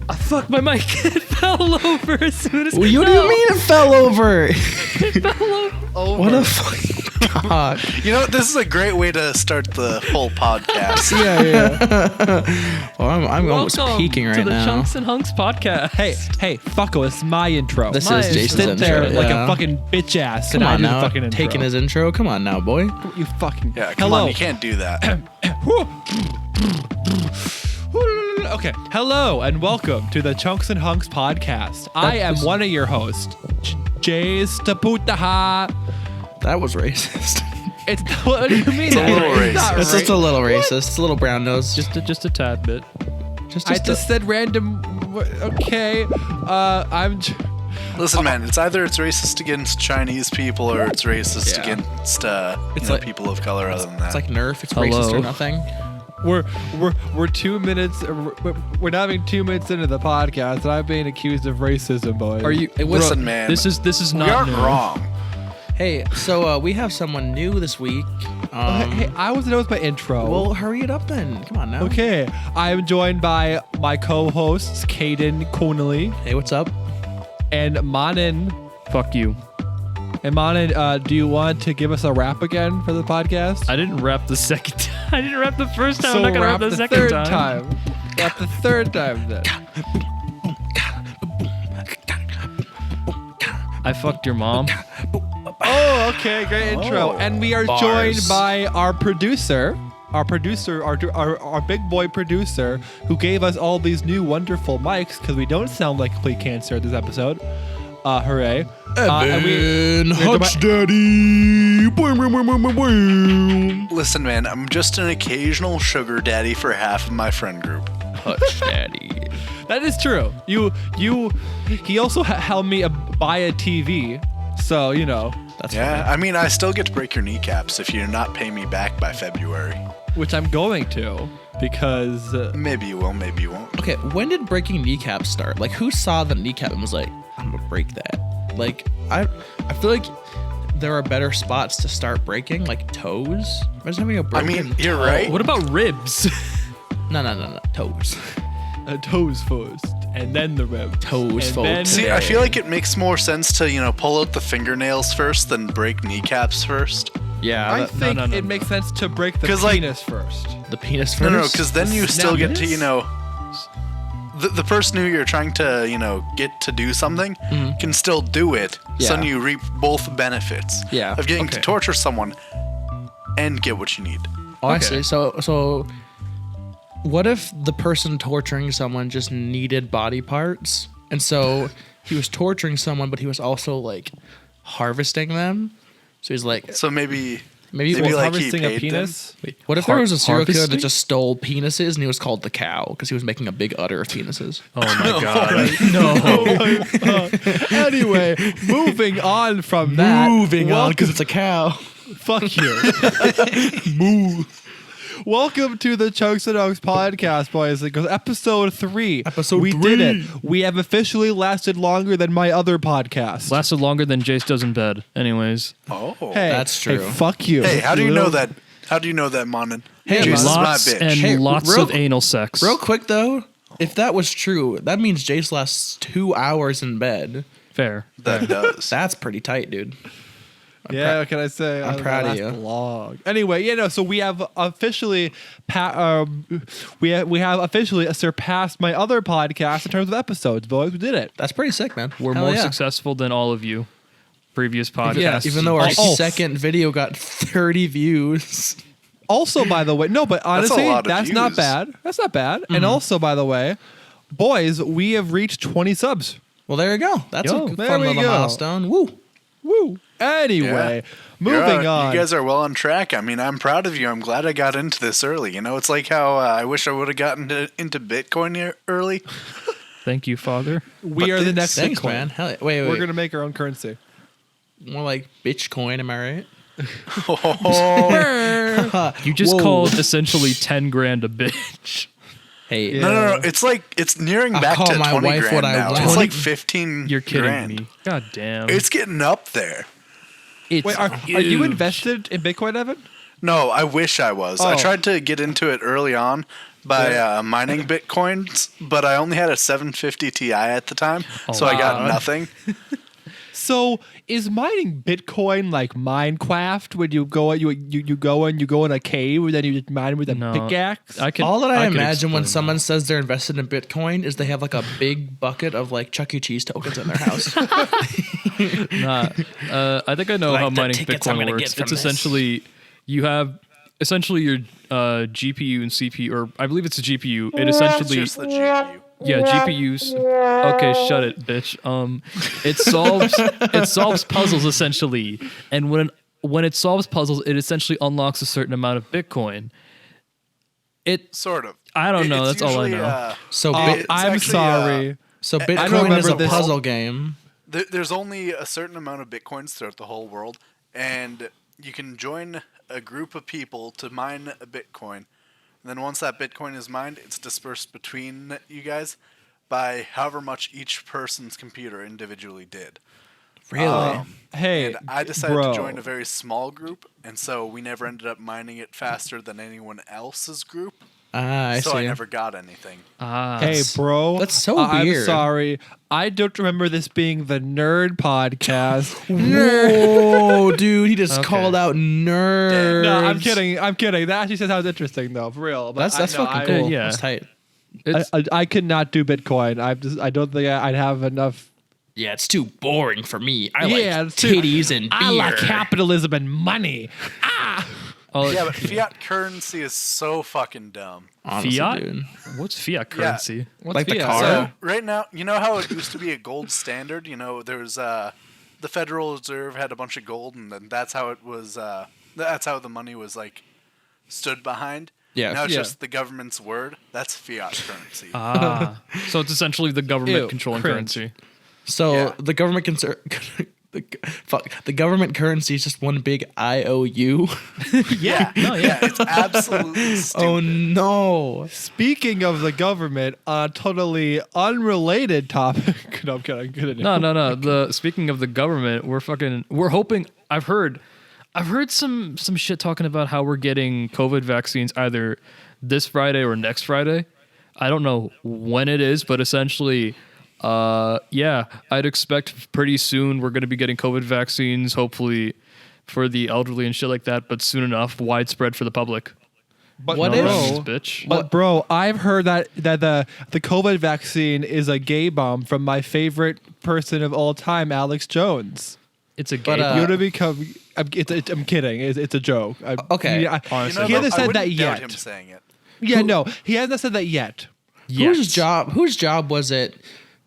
I fucked my mic. It fell over as soon as. What do you mean it fell over? It fell over. What a fucking god. You know, this is a great way to start the whole podcast. Yeah. Well, I'm almost Welcome peeking right to the now. Chunks and Hunks podcast. Hey, fucko, it's my intro. This my is Jason's Sit there intro, like yeah. a fucking bitch ass. Come and I on do the now. fucking intro. Taking his intro. Come on now, boy. You fucking. Yeah, come Hello. on, you can't do that. Okay. Hello and welcome to the Chunks and Hunks podcast. I am one of your hosts, Jace Taputaha. That was racist. It's what do you mean? It's a little racist. It's just a little racist. It's a little brown nose. Just a tad bit. I just said random. Okay. Listen, man, it's either it's racist against Chinese people or it's racist Yeah. against It's you know, like- people of color. Other than that, It's like Nerf. It's Hello. racist or nothing. We're 2 minutes. We're not even 2 minutes into the podcast, and I'm being accused of racism, boys. Are you? listen, man, This is we not aren't new. wrong. Hey, so we have someone new this week. Hey, I wasn't done with my intro. Well, hurry it up then. Come on now. Okay, I am joined by my co-hosts Caden, Connolly, Hey, what's up? and Manin. Fuck you. And Manin, do you want to give us a rap again for the podcast? I didn't rap the second time. I didn't rap the first time. so I'm not gonna rap rap the second third time. Rap the third time then. I fucked your mom. Oh, okay, great intro. Oh, And we are bars. joined by our producer, our big boy producer, who gave us all these new wonderful mics because we don't sound like complete cancer this episode. Hooray. And Evan, we're joined by- HutchDaddy. Boing, boing, boing, boing, boing. Listen, man, I'm just an occasional sugar daddy for half of my friend group. HutchDaddy. That is true. He also helped me buy a TV. So, you know, That's Yeah, funny. I mean, I still get to break your kneecaps if you're not paying me back by February. which I'm going to because Maybe you will, maybe you won't. Okay, when did breaking kneecaps start? Like, who saw the kneecap and was like, I'm gonna break that? Like, I feel like there are better spots to start breaking, like toes. Imagine having a I broken mean, you're toe. right. What about ribs? No, toes. toes first and then the rib. Toes, And folks. then- See, I feel like it makes more sense to, you know, pull out the fingernails first than break kneecaps first. Yeah, I that- think no, it makes sense to break the 'Cause, like- penis first. the penis No, first. because then you still get to, Penis? you know, the person who you're trying to, you know, get to do something can still do it. So Yeah. then you reap both benefits Yeah, of getting to okay. torture someone and get what you need. Oh, I see. So, what if the person torturing someone just needed body parts, and so he was torturing someone, but he was also like harvesting them? So he's like, So maybe maybe Maybe Was like he harvesting a paid them? penis. what if there was a serial killer that harvesting? just stole penises and he was called the cow because he was making a big udder of penises? Oh my god. Anyway, moving on from that. welcome- it's a cow. Fuck you. Welcome to the Chunks and Hunks podcast, boys. It goes episode 3. Episode we 3. did it. We have officially lasted longer than my other podcast. Lasted longer than Jace does in bed. Anyways. Oh. Hey, That's true. Hey, fuck you. Hey, how do you little- know that? How do you know that, Monin? Hey, Jace is my Lots bitch. and Hey, lots real- of anal sex. Real quick though, if that was true, that means Jace lasts 2 hours in bed. Fair. That does. That's pretty tight, dude. Yeah, what can I say? I'm proud of Last you. Blog. Anyway, so we have officially we have officially surpassed my other podcast in terms of episodes, boys. We did it. That's pretty sick, man. We're Hell more yeah. successful than all of you. Previous podcasts. Even though our Oh. second video got 30 views. Also, by the way, no, but honestly, lot of that's not views. bad. That's not bad. Mm-hmm. And also, by the way, boys, we have reached 20 subs. Well, there you go. That's Yo, a good, there fun we little go. milestone. Woo. Woo. Anyway, moving on. You guys are well on track. I mean, I'm proud of you. I'm glad I got into this early. You know, it's like how I wish I would have gotten into Bitcoin early. Thank you, Father. we are the next Thanks, Bitcoin. man. Hell yeah. Wait. We're going to make our own currency. More like Bitcoin, am I right? You just Whoa. called essentially 10 grand a bitch. Hey, Yeah. No. It's like it's nearing I back call to my 20 wife grand what I now. want. It's like 15 You're kidding grand. me. God damn. It's getting up there. It's Wait, are you huge. invested in Bitcoin, Evan? No, I wish I was. I Oh. tried to get into it early on, by mining bitcoins, but I only had a 750 Ti at the time, so I got nothing. So is mining Bitcoin like Minecraft when you go you go in a cave and then you just mine with a pickaxe? All that I can imagine when explain someone says they're invested in Bitcoin is they have like a big bucket of like Chuck E. Cheese tokens in their house. Nah, I think I know Like how the mining tickets I'm Bitcoin gonna works. get from It's this. essentially you have your GPU and CPU, or I believe it's a GPU. It It's essentially just the GPU. GPUs. Okay, shut it, bitch. It solves puzzles essentially, and when it solves puzzles, it essentially unlocks a certain amount of Bitcoin. It Sort of. I don't know. It's That's all I usually, know. So It's I'm actually, sorry. so I Bitcoin don't is a remember this. puzzle game. There's only a certain amount of bitcoins throughout the whole world, and you can join a group of people to mine a bitcoin. And then once that bitcoin is mined, it's dispersed between you guys by however much each person's computer individually did. Really? Hey, And I decided bro. to join a very small group, and so we never ended up mining it faster than anyone else's group. I So see. I never got anything. Hey, bro. That's so I'm weird. sorry. I don't remember this being the nerd podcast. Whoa, dude, he just Okay. called out nerds. No, I'm kidding. I'm kidding. That actually sounds interesting, though, for real. But That's no, fucking cool. yeah. That's tight. I could not do Bitcoin. I don't think I'd have enough. Yeah, it's too boring for me. I Yeah, like it's too- titties and beer. I like capitalism and money. Oh, Yeah, but fiat currency is so fucking dumb. Honestly, fiat? dude. What's fiat currency? What's Like the fiat? car? So right now, you know how it used to be a gold standard? You know, there's the Federal Reserve had a bunch of gold, and then that's how it was. That's how the money was like stood behind. Yeah. Now it's Yeah. just the government's word. That's fiat currency. So it's essentially the government Ew, controlling cringe. currency. So Yeah. the government the government currency is just one big IOU. yeah. No, yeah. It's absolutely stupid. Oh no. Speaking of the government, a totally unrelated topic. No, I'm kidding. No. Speaking of the government, we're hoping. I've heard some shit talking about how we're getting COVID vaccines either this Friday or next Friday. I don't know when it is, but essentially, yeah, I'd expect pretty soon we're going to be getting COVID vaccines, hopefully for the elderly and shit like that, but soon enough, widespread for the public. But What Know if- that bro, means, bitch? but bro, I've heard that the COVID vaccine is a gay bomb from my favorite person of all time, Alex Jones. It's a But, gay. uh, You want to become? I'm kidding. It's a joke. Okay. Honestly. he hasn't I said wouldn't that doubt yet. him saying it. Yeah, no, he hasn't said that yet. Whose job was it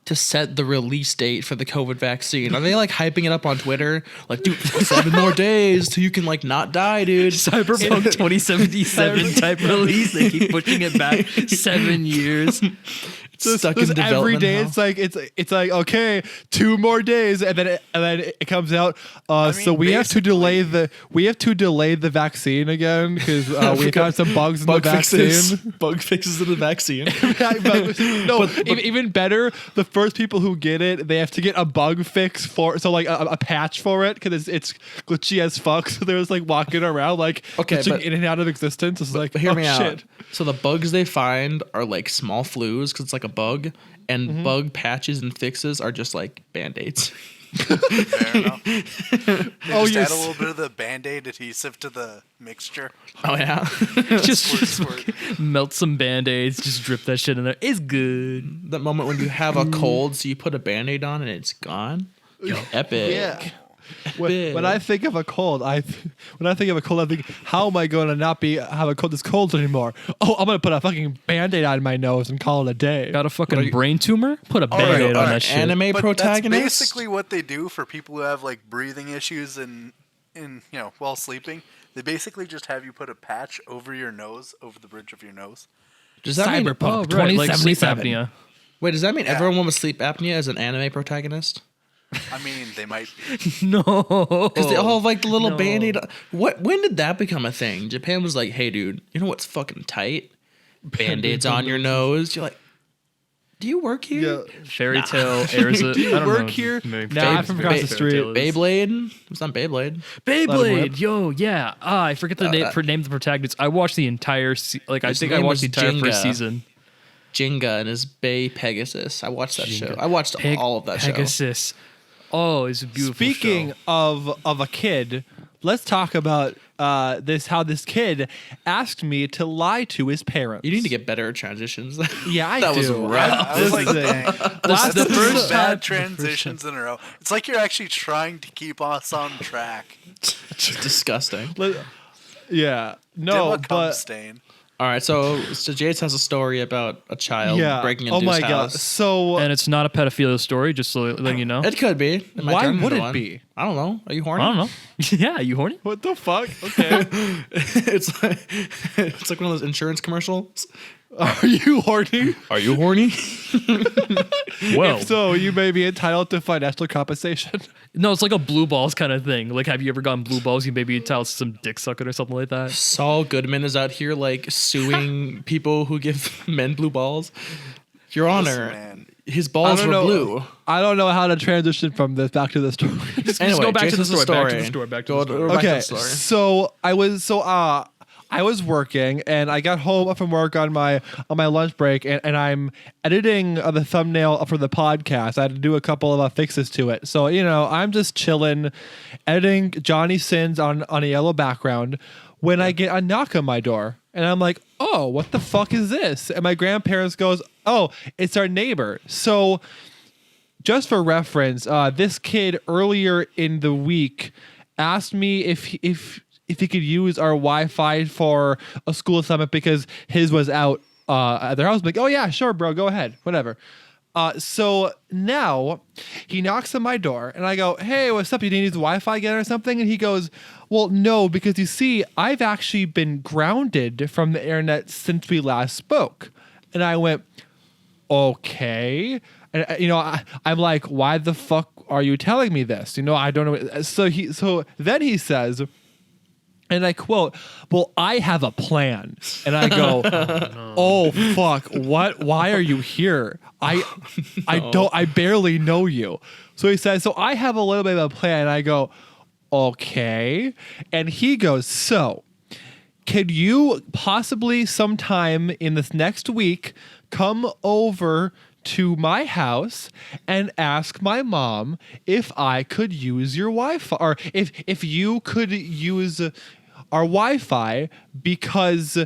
to set the release date for the COVID vaccine? Are they like hyping it up on Twitter? Like, dude, 7 more days till you can like not die, dude. Cyberpunk 2077 type release. They keep pushing it back 7 years. Stuck in Every development day hell. it's like okay, 2 more days, and then it comes out. So mean, we have to delay the vaccine again because we found some bugs in the vaccine. Bug fixes in the vaccine. No, even better, the first people who get it, they have to get a bug fix like a patch for it because it's glitchy as fuck. So they're just like walking around like Okay, glitching but- in and out of existence. It's like, But hear oh me shit. out. So the bugs they find are like small flus because it's like a bug, and bug patches and fixes are just like band-aids. Fair enough. Oh, Just you're add a little bit of the Band-Aid adhesive to the mixture. Oh yeah. just Squirt. melt some band-aids, just drip that shit in there. It's good. That moment when you have a cold, so you put a band-aid on and it's gone. Epic. Yeah. When I think of a cold, I think, how am I going to not have a cold this cold anymore? Oh, I'm going to put a fucking Band-Aid on my nose and call it a day. Got a fucking brain tumor? Put a right, band-aid on alright, that shit. Anime But protagonist. that's basically what they do for people who have like breathing issues and while sleeping. They basically just have you put a patch over your nose, over the bridge of your nose. Does that mean? Cyberpunk Oh, right, like sleep 2077. apnea. Wait, does that mean everyone with sleep apnea is an anime protagonist? I mean, they might be. No. Because they all have like the little no. band-aid. When did that become a thing? Japan was like, hey, dude, you know what's fucking tight? Band-aids on your nose. You're like, Do you work here? Fairy Tale airs it. Do you I don't work know. here? Maybe Nah, I'm from across the street. Beyblade? It's not Beyblade. Beyblade, yo, yeah. I forget the name of the protagonist. I watched the entire I His think I name watched the was entire Jenga. first season. Jenga and his Bay Pegasus. I watched that show. I watched all of that show. Pegasus. Oh, it's a beautiful Speaking show. of a kid, let's talk about how this kid asked me to lie to his parents. You need to get better at transitions. Yeah, I that do. was rough. I was like, dang. That's the the first first time- bad transitions in a row. It's like you're actually trying to keep us on track. It's disgusting. Yeah, no, Dilla cum but stain. All right, so Jace has a story about a child yeah. breaking into Oh my his god. house. So And it's not a pedophilia story, just so letting you know. It could be. It might Why turn into would it one. be? I don't know. Are you horny? I don't know. Yeah, you horny? what the fuck? Okay. it's like one of those insurance commercials. Are you horny? Are you horny? Well, So you may be entitled to financial compensation. no, it's like a blue balls kind of thing. Like, have you ever gotten blue balls? You may be entitled to some dick sucking or something like that. Saul Goodman is out here like suing people who give men blue balls. Your Honor, man. his balls were blue. I don't know how to transition from this back to the story. Just Anyway, go back to the Jason's story. Back to story. the story. Back to Go the story. back to Okay, the story. so I was working and I got home from work on my lunch break and I'm editing the thumbnail for the podcast. I had to do a couple of fixes to it. So, I'm just chilling, editing Johnny Sins on a yellow background when I get a knock on my door. And I'm like, oh, what the fuck is this? And my grandparents goes, oh, it's our neighbor. So just for reference, this kid earlier in the week asked me if he could use our Wi-Fi for a school assignment because his was out at their house. I'm like, oh yeah, sure, bro, go ahead, whatever. So now he knocks on my door and I go, hey, what's up? You need to use Wi-Fi again or something? And he goes, well, no, because you see, I've actually been grounded from the internet since we last spoke. And I went, okay. And I'm like, why the fuck are you telling me this? I don't know. So then he says, and I quote, well, I have a plan. And I go, oh fuck, what? Why are you here? I barely know you. So he says, so I have a little bit of a plan. And I go, okay. And he goes, so could you possibly sometime in this next week come over to my house and ask my mom if I could use your Wi-Fi, or if you could use our Wi-Fi because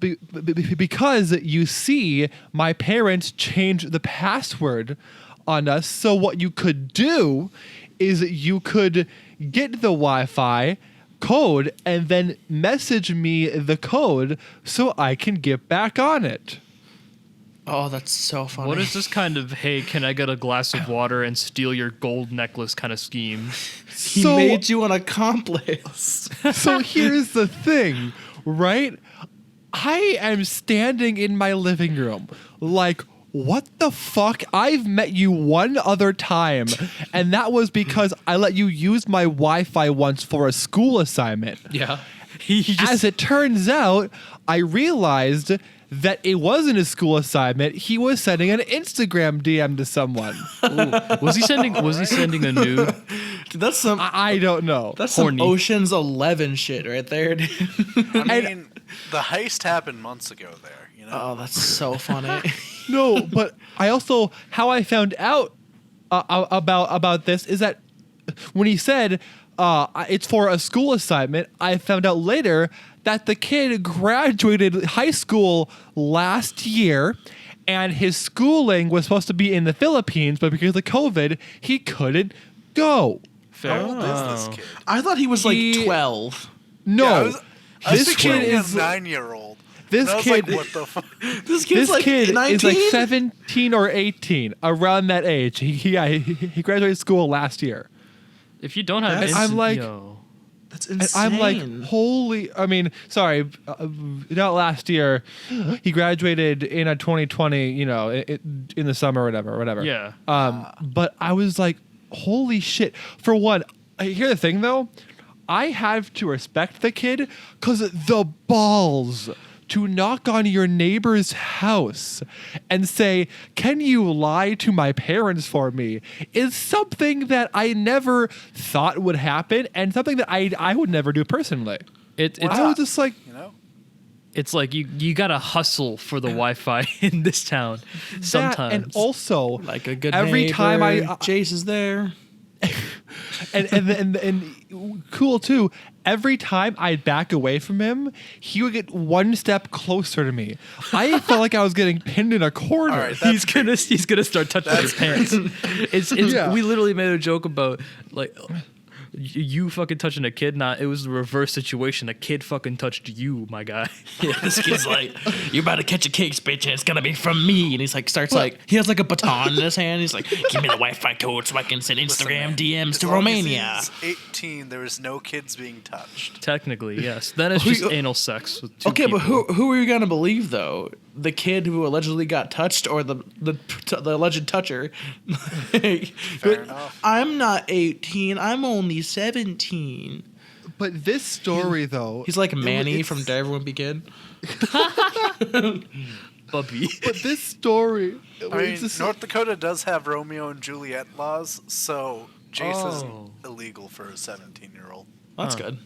you see my parents changed the password on us. So what you could do is you could get the Wi-Fi code and then message me the code so I can get back on it. Oh, that's so funny. What is this kind of, hey, can I get a glass of water and steal your gold necklace kind of scheme? He made you an accomplice. So here's the thing, right? I am standing in my living room like, what the fuck? I've met you one other time, and that was because I let you use my Wi-Fi once for a school assignment. Yeah. As it turns out, I realized that it wasn't a school assignment. He was sending an Instagram DM to someone. Was he sending a nude? Dude, that's some I don't know. that's horny. some Ocean's 11 shit right there, dude. I mean, the heist happened months ago there, Oh, that's so funny. No, but I also, how I found out about this is that when he said it's for a school assignment, I found out later that the kid graduated high school last year and his schooling was supposed to be in the Philippines, but because of COVID, he couldn't go. How old is this kid? I thought he was like He- 12. No, Yeah, I was this picturing kid is a 9-year-old. this And I was kid. like, what the fuck? This kid's This kid 19? is like 17 or 18, around that age. He graduated school last year. If you don't have That's- instant, I'm like- yo. That's And insane. I'm like, holy, I mean, sorry, not last year. He graduated in a 2020, in the summer or whatever. Yeah. But I was like, holy shit. For one, here's the thing though. I have to respect the kid because the balls to knock on your neighbor's house and say, "Can you lie to my parents for me?" is something that I never thought would happen and something that I would never do personally. I was just like, You know? It's like you gotta hustle for the Wi-Fi in this town sometimes. and also Like a good every neighbor, time Jace is there. and cool too. Every time I'd back away from him, he would get one step closer to me. I felt like I was getting pinned in a corner. All right, he's gonna start touching his pants. It's Yeah. We literally made a joke about like you fucking touching a kid. It was the reverse situation. A kid fucking touched you, my guy. Yeah, this kid's like, "You about to catch a case, bitch, and it's gonna be from me." And he's like, he has like a baton in his hand. He's like, "Give me the Wi-Fi code so I can send Instagram DMs As to long as Romania." he's 18, there is no kids being touched. Technically, yes. Then it's just anal sex with two Okay, people. but who are you gonna believe though? The kid who allegedly got touched, or the alleged toucher? Fair enough. I'm not 18. I'm only 17. But this story though, He's like Manny it's- from Dare Everyone Begin. Puppy. but this story, I mean, it's just- North Dakota does have Romeo and Juliet laws, so Jace Oh. isn't illegal for a 17-year-old. That's good.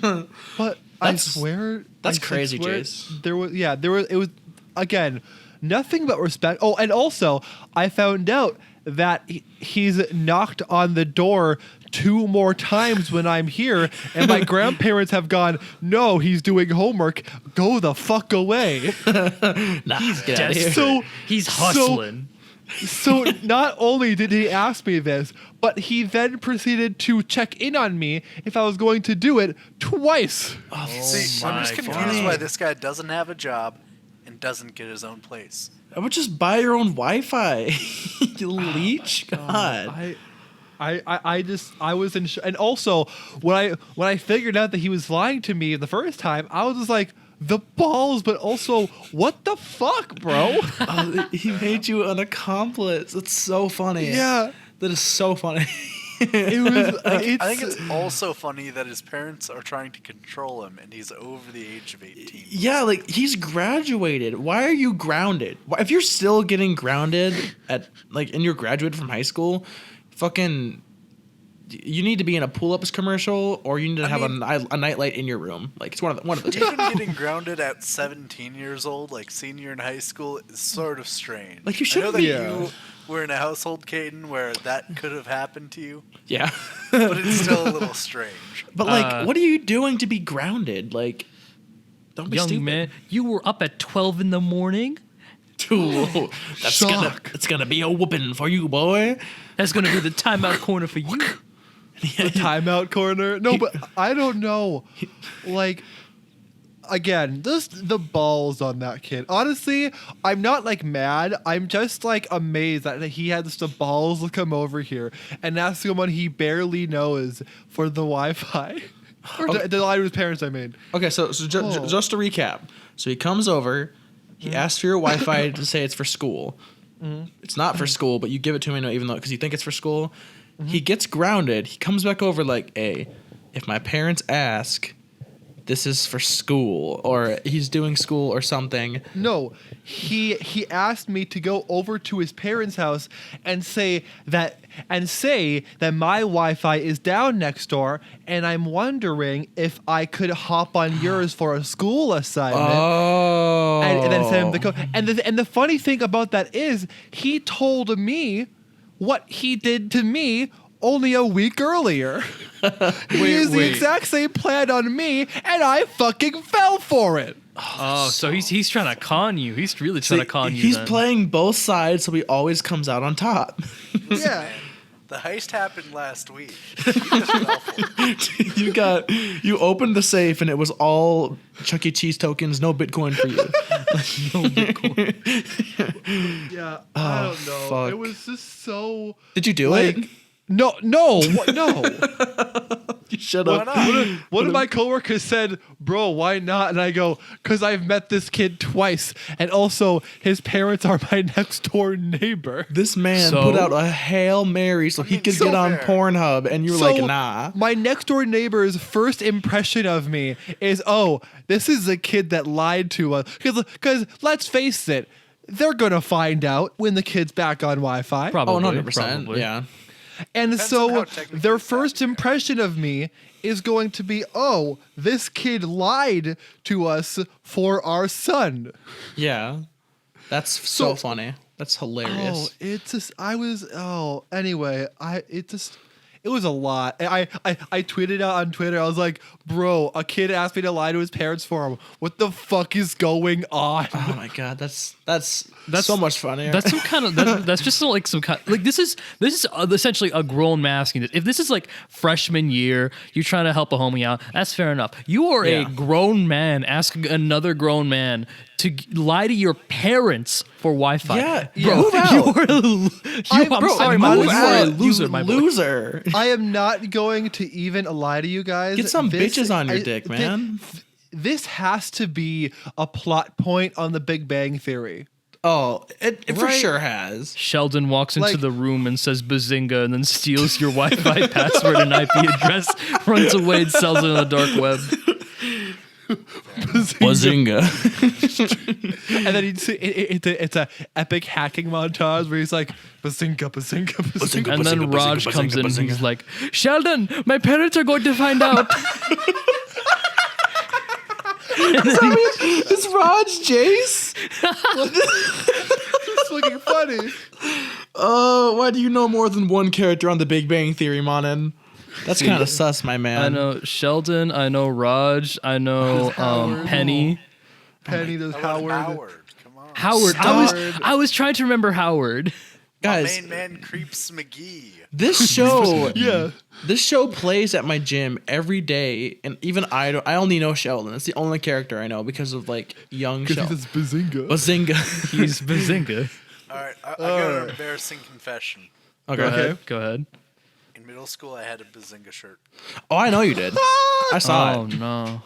But I That's- swear, that's I crazy, swear Jace. There was, it was, again, nothing but respect. Oh, and also, I found out that he's knocked on the door 2 more times when I'm here, and my grandparents have gone, "No, he's doing homework. Go the fuck away." Nah, get out of here. So He's hustling. So not only did he ask me this, but he then proceeded to check in on me if I was going to do it twice. See, I'm just my confused God. why this guy doesn't have a job and doesn't get his own place. I would just buy your own Wi-Fi. You leech. God. I was in and also when I figured out that he was lying to me the first time, I was just like, the balls, but also what the fuck, bro? He made you an accomplice. That's so funny. Yeah. That is so funny. It was I think it's also funny that his parents are trying to control him and he's over the age of 18. Yeah, like he's graduated. Why are you grounded? If you're still getting grounded and you're graduated from high school, fucking, you need to be in a pull-ups commercial, or you need to have a nightlight in your room. Like it's one of the two. Even getting grounded at 17 years old, like senior in high school, is sort of strange. Like, you I know shouldn't that be. you were in a household, Caden, where that could have happened to you, Yeah. but it's still a little strange. But what are you doing to be grounded? Like, don't be Young stupid. man, you were up at 12 in the morning? Ooh, Shock. it's gonna be a whooping for you, boy. That's going to be the timeout corner for you. the timeout corner. No, but I don't know. Like, again, just the balls on that kid. Honestly, I'm not like mad. I'm just like amazed that he had just the balls to come over here and ask someone he barely knows for the Wi-Fi. Or the lie to his parents, I mean. Okay, so just to recap. So he comes over, he asks for your Wi-Fi to say it's for school. It's not for school, but you give it to him even though because you think it's for school. He gets grounded. He comes back over like, "Hey, if my parents ask, this is for school," or he's doing school or something. No, he asked me to go over to his parents' house and say that my Wi-Fi is down next door, and I'm wondering if I could hop on yours for a school assignment. Oh, And then send him the code. And the funny thing about that is he told me what he did to me only a week earlier. He used the exact same plan on me, and I fucking fell for it. Oh, so he's trying to con you. He's really trying to con you. He's then. playing both sides, so he always comes out on top. Yeah. The heist happened last week. You just fell for it. You opened the safe and it was all Chuck E. Cheese tokens, no Bitcoin for you. Yeah. I don't know. fuck. It was just so Did you do it? no, no. Shut Why up. not? One of my coworkers said, "Bro, why not?" And I go, "Cause I've met this kid twice, and also his parents are my next door neighbor." This man So? put out a Hail Mary so he could so get on fair. Pornhub, and you were like, nah. My next door neighbor's first impression of me is, "Oh, this is a kid that lied to us." Because let's face it, they're gonna find out when the kid's back on Wi-Fi. Probably. Oh, 100%. Probably. Yeah. And Depends on how so technically their savvy first they are. impression of me is going to be, "Oh, this kid lied to us for our son." Yeah. That's so So- funny. That's Oh, hilarious. it's just anyway, it was a lot. I tweeted out on Twitter. I was like, "Bro, a kid asked me to lie to his parents for him. What the fuck is going on?" Oh my god, that's so much funnier. That's some kind of that's just like some kind like this is essentially a grown man asking this. If this is like freshman year, you're trying to help a homie out. That's fair enough. You are a Yeah. grown man asking another grown man to lie to your parents for Wi-Fi. Yeah, bro, move out. I'm sorry, move you are a out, loser, you my boy. loser. I am not going to even lie to you guys. Get some bitches on your dick, man. This has to be a plot point on The Big Bang Theory. Oh, it for Right. sure has. Sheldon walks into Like- the room and says Bazinga and then steals your Wi-Fi password and IP address, runs away and sells it on the dark web. Bazinga. And then it's a epic hacking montage where he's like, "Bazinga, bazinga, bazinga." And then Bazinga, Raj bazinga, comes in and bazinga. he's like, Sheldon, my parents are going to find out. Is Raj Jace? It's fucking funny. Oh, why do you know more than one character on The Big Bang Theory, Manan? That's kind of sus, my man. I know Sheldon, I know Raj, I know Howard. Penny. Penny, there's How about Howard. Howard? Come on. Howard. Howard. I was trying to remember Howard. My Guys, main man Creeps McGee. this show, Yeah. this show plays at my gym every day, and even I only know Sheldon. It's the only character I know because of like young Because Sheldon. he's Bazinga. Bazinga. He's Bazinga. All right, I got an embarrassing confession. Okay. Okay. Go ahead. In middle school, I had a Bazinga shirt. Oh, I know you did. I saw Oh it. no.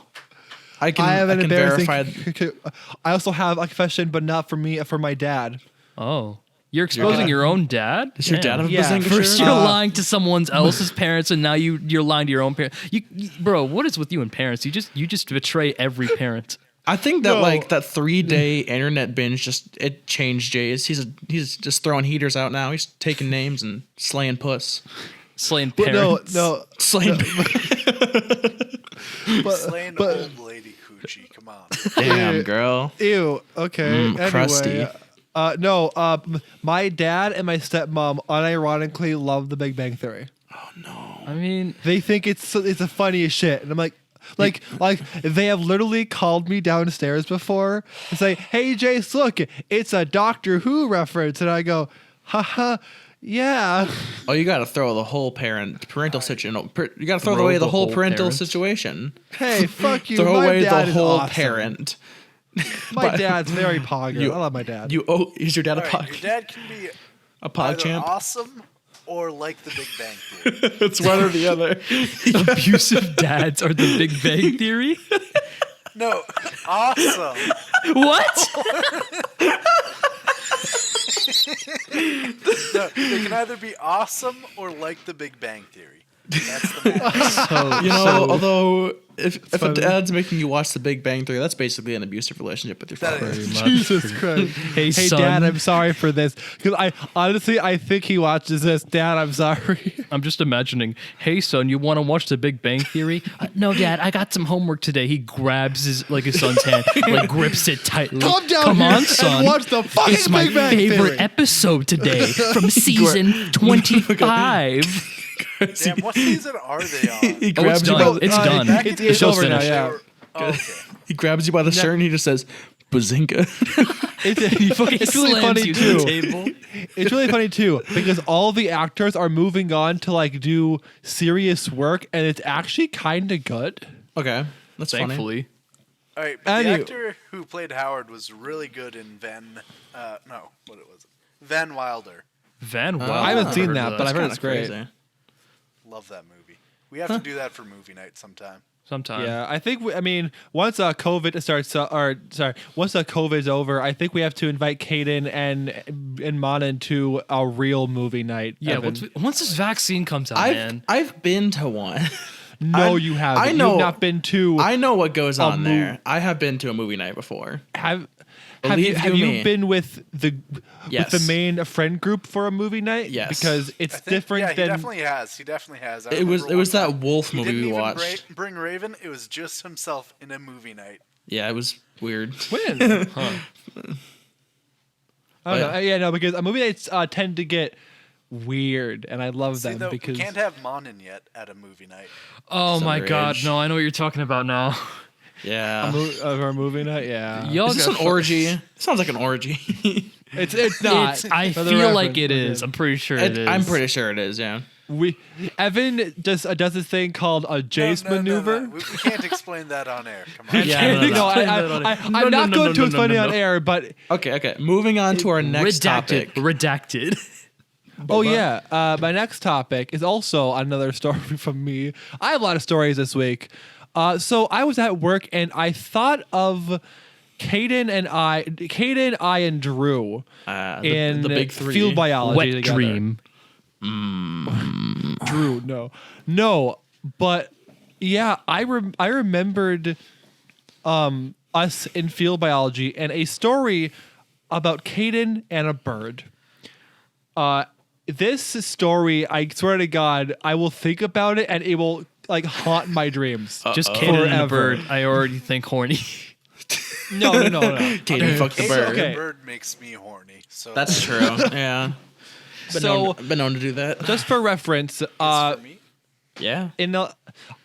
I can. I have an embarrassing. verify. I also have a confession, but not for me, for my dad. Oh. You're exposing dad. your own dad? Is your dad Damn. a Yeah, Bazinga First shirt? you're lying to someone else's parents, and now you're lying to your own parents. Bro, what is with you and parents? You just betray every parent. I think that No. like that 3-day internet binge it changed Jace. He's just throwing heaters out now. He's taking names and slaying puss. Slaying But parents. no. Slaying. Slaying but- old lady coochie. Come on. Damn, girl. Ew. Okay. Anyway. crusty. No. My dad and my stepmom unironically love The Big Bang Theory. I mean, They think it's the funniest shit, and I'm like they have literally called me downstairs before and say, "Hey, Jace, look, it's a Doctor Who reference," and I go, "Haha, yeah." Oh, you got to throw the whole parental situation. You got to throw Throw away the the whole whole parental parent. situation. Hey, fuck you. Throw My away dad the is whole awesome. parent. My dad's very pogger. I love my dad. Is your dad a All pog? right, your dad can be A pog either champ? awesome or like the Big Bang Theory. It's one or the other. abusive dads are the Big Bang Theory? No, awesome. What? No, they can either be awesome or like the Big Bang Theory. That's the matter. You know, although if a funny. dad's making you watch The Big Bang Theory, that's basically an abusive relationship with your That father. is. Jesus Christ. Hey, son. Dad, I'm sorry for this. Because I think he watches this. Dad, I'm sorry. I'm just imagining, hey son, you want to watch The Big Bang Theory? No, Dad, I got some homework today. He grabs his son's hand, like grips it tightly. Come down Come here on, and son. watch the fucking It's my Big Bang favorite Theory. episode today from season 25. Damn, what season are they on? He Oh, it's grabs you done. by It's Uh, done. it's The show's over now, finished. yeah. Oh, okay. he grabs you by the shirt and he just says, "Bazinga." It's really funny you too. to the table. It's really funny too because all the actors are moving on to like do serious work, and it's actually kind of good. Okay, that's funny. Thankfully. All right, but the Anyway. actor who played Howard was really good in Van Wilder. Van Wilder. I haven't I've seen heard that, of but I've heard Kinda it's great. crazy. Love that movie. We have to do that for movie night sometime. Sometime. Yeah, I think once COVID starts, once COVID's over, I think we have to invite Caden and Manan to a real movie night. Yeah. Evan. Once this vaccine comes out, man. I've been to one. No, you haven't. I know. You've not been to. I know what goes on there. I have been to a movie night before. Have Believe you me. been with the Yes. with the main friend group for a movie night? Yes. Because it's different Yeah, than. he definitely has. He definitely has. I It was remember one that time wolf he movie didn't we even watched. bring Raven. It was just himself in a movie night. Yeah, it was weird. When? Huh. I don't know. Yeah, no, because movie nights tend to get weird, and I love See, them though, because we can't have Monin yet at a movie night. Oh my God! underage. No, I know what you're talking about now. Yeah. of our movie night. Yeah, Y'all Is this got an orgy? It sounds like an orgy. it's not. I For the feel like reference, it okay. is. I'm pretty sure it is. I'm pretty sure it is, yeah. Evan does this thing called a Jace maneuver. No. We can't explain that on air. Come on. Yeah, no. I'm not going to explain it on air, but Okay. Moving on to our next topic. Redacted. oh yeah, my next topic is also another story from me. I have a lot of stories this week. So I was at work and I thought of Caden, I, and Drew in the big three. field biology Wet together. dream. Drew, no, but yeah, I remembered us in field biology and a story about Caden and a bird. This story, I swear to God, I will think about it and it will like haunt my dreams. Just Caden and a Forever. bird. I already think horny. No. Caden fucked the Hey, bird. okay. The bird makes me horny. So That's true. Yeah. Been known to do that. Just for reference, it's for me. Yeah. in a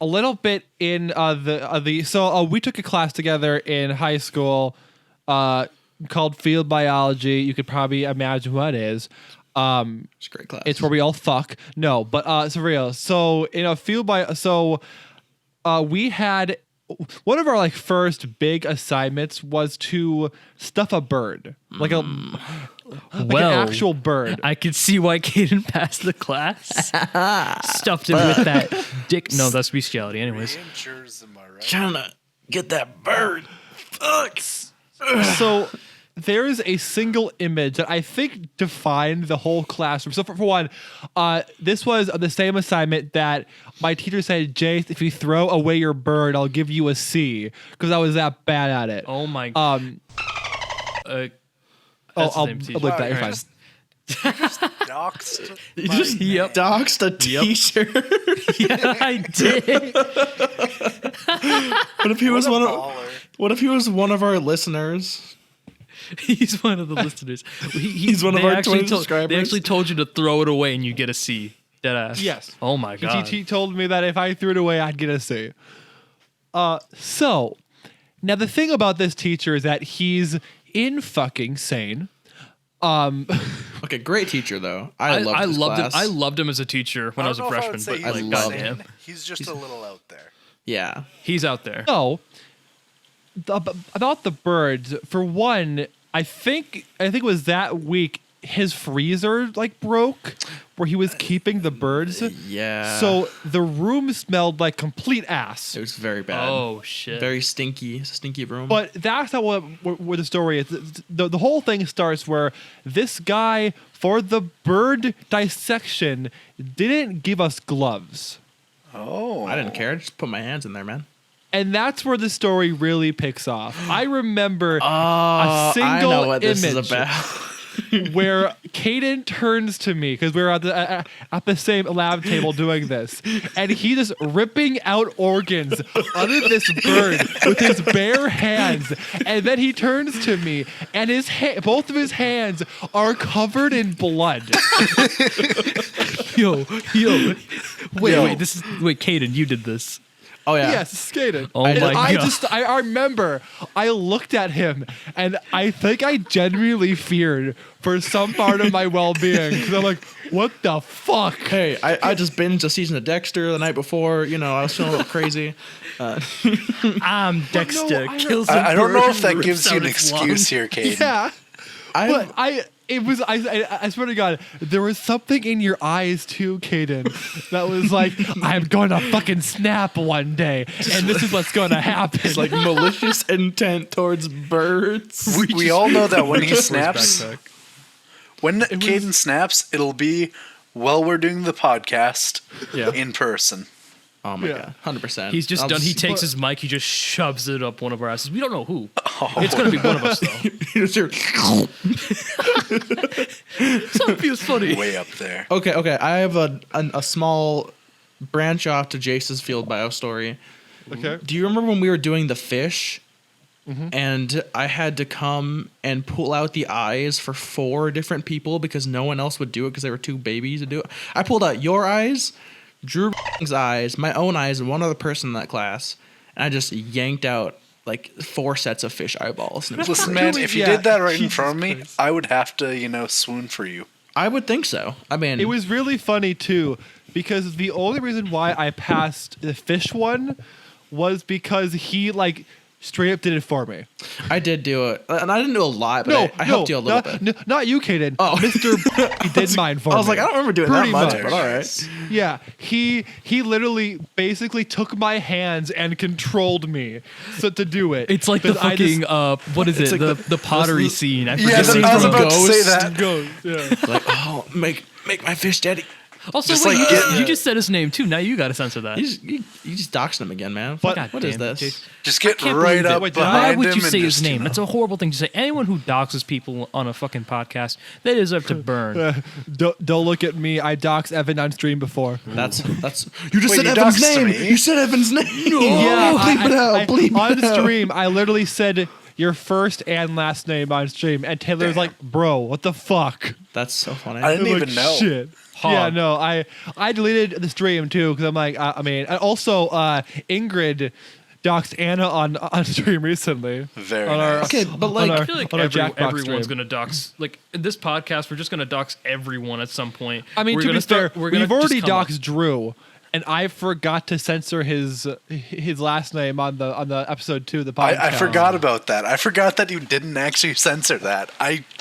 little bit in we took a class together in high school called field biology. You could probably imagine what it is. It's a great class. It's where we all fuck. No, but it's for real. So in a field we had one of our like first big assignments was to stuff a bird, like an actual bird. I could see why Caden passed the class. Stuffed it with that dick. No, that's bestiality. Anyways. Rangers, am I right? trying to get that bird. Fuck. So there is a single image that I think defined the whole classroom. So for one, this was the same assignment that my teacher said, Jace, if you throw away your bird, I'll give you a C because I was that bad at it. Oh my. I'll I'll look that. You're fine. Just doxed. You my just name. doxed a t-shirt. Yeah, I did. What if he was What a one of baller. What if he was one of our listeners? He's one of the listeners. He's one of they our actually 20 subscribers. They actually told you to throw it away and you get a C. Deadass. Yes. Oh my God. He told me that if I threw it away, I'd get a C. So now the thing about this teacher is that he's in fucking sane. Okay, great teacher though. I loved his loved class. him. I loved him as a teacher when I was a don't know if I freshman. would say But he's like, love insane. goddamn, He's just a little out there. Yeah. he's out there. So about the birds, for one, I think it was that week his freezer like broke where he was keeping the birds. Yeah. So the room smelled like complete ass. it was very bad. Oh shit. Very stinky. It's a stinky room. But that's not what the story is. The whole thing starts where this guy, for the bird dissection, didn't give us gloves. Oh. I didn't care. I just put my hands in there, man. And that's where the story really picks off. I remember a I single know what this is image about. where Caden turns to me because we were at the same lab table doing this, and he just ripping out organs out of this bird with his bare hands, and then he turns to me, and both of his hands are covered in blood. Yo. Wait. Wait, Caden, you did this. Oh yeah. Yes, Caden. Oh And my I God. I remember I looked at him, and I think I genuinely feared for some part of my well-being because I'm like, what the fuck? Hey, I just binged a season of Dexter the night before. You know, I was feeling a little crazy. I'm Dexter. I Kills a I don't bird know and if that rips gives you out an its excuse lungs. here, Caden. Yeah. I But It was. I swear to God, there was something in your eyes too, Caden, that was like, I'm going to fucking snap one day, and this is what's going to happen. It's like malicious intent towards birds. We all know that when he His snaps, backpack. when Caden snaps, it'll be while we're doing the podcast Yeah. in person. Oh my Yeah. God, 100%. He's just done. He takes his mic. He just shoves it up one of our asses. We don't know who. It's gonna be one of us though. Something feels funny. Way up there. Okay. I have a small branch off to Jace's field bio story. Okay. Do you remember when we were doing the fish? And I had to come and pull out the eyes for 4 different people because no one else would do it because they were too babies to do it. I pulled out your eyes, Drew's eyes, my own eyes, and one other person in that class, and I just yanked out like 4 sets of fish eyeballs. And it was Listen, great. man, if you Yeah. did that right in Jesus front of me, Christ. I would have to, swoon for you. I would think so. I mean, It was really funny too, because the only reason why I passed the fish one was because he like straight up did it for me. I did do it, and I didn't do a lot, but I helped you a little bit. Not you, Caden. Oh. Mr. He did mine for me. I was like, I don't remember doing Pretty that much, much. but all right. Yeah, he literally basically took my hands and controlled me to do it. It's like the 'Cause I just- fucking what is It's it? like the pottery scene. I Yeah, forget. I was from about to say Ghost. that. Go. Yeah. Like, oh, make my fish daddy. Also, Just wait, like you just said his name too. Now you got to censor that. You just doxed him again, man. But- What God is damn it, this? Jace. Just get Can't right believe it. up Wait, behind Why him would you and say his just, name? That's a horrible thing to say. Anyone who doxes people on a fucking podcast, they deserve to burn. Don't look at me. I doxed Evan on stream before. That's you just Wait, said you Evan's doxed name. me? You said Evan's name. Yeah, bleep it out. Bleep on it out. stream, I literally said your first and last name on stream, and Taylor's Damn. like, "Bro, what the fuck?" That's so funny. I didn't I'm even like, know. Shit. Hog. Yeah, no, I deleted the stream too because I'm like, and also Ingrid doxed Anna on stream recently. Very on our, nice. Okay, but like, on our, I feel like on our Jackbox everyone's stream. gonna dox. Like in this podcast, we're just gonna dox everyone at some point. I mean, we're to gonna be fair, we're gonna we've already just come up- doxed Drew, and I forgot to censor his last name on the episode 2 of the podcast. I forgot about that. I forgot that you didn't actually censor that.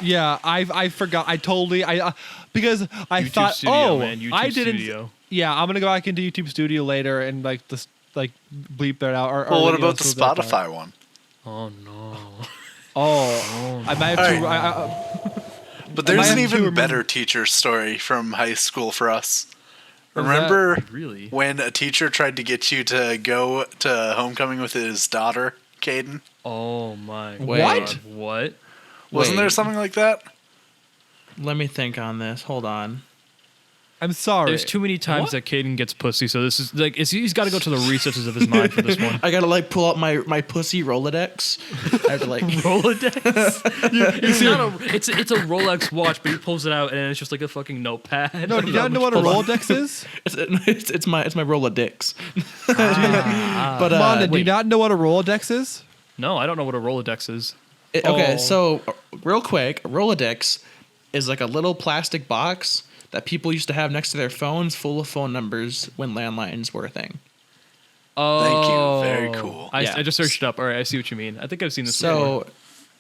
Yeah, I forgot. I totally because I YouTube thought, Studio, man, YouTube I didn't. Studio. Yeah, I'm gonna go back into YouTube Studio later and like bleep that out. Or Well, what you know, about the so that part. Spotify one? Oh no. Oh, I might have to. Alright. But I there's have an to even remember- better teacher story from high school for us. that? Remember Really? when a teacher tried to get you to go to homecoming with his daughter, Caden? Oh my. Wait. God. What? Wasn't Wait. there something like that? let me think on this. Hold on. I'm sorry. There's too many times What? that Caden gets pussy, so this is like he's got to go to the recesses of his mind for this one. I gotta like pull out my pussy Rolodex. I have to like. Rolodex. It's not a. It's a Rolex watch, but he pulls it out and it's just like a fucking notepad. No, do you not know what a Rolodex is? It's my Rolodex. but Come on, do you wait. not know what a Rolodex is? No, I don't know what a Rolodex is. Okay, Oh. so real quick, a Rolodex is like a little plastic box that people used to have next to their phones full of phone numbers when landlines were a thing. Oh, Very cool. I Yeah. just searched it up. All right, I see what you mean. I think I've seen this before. So,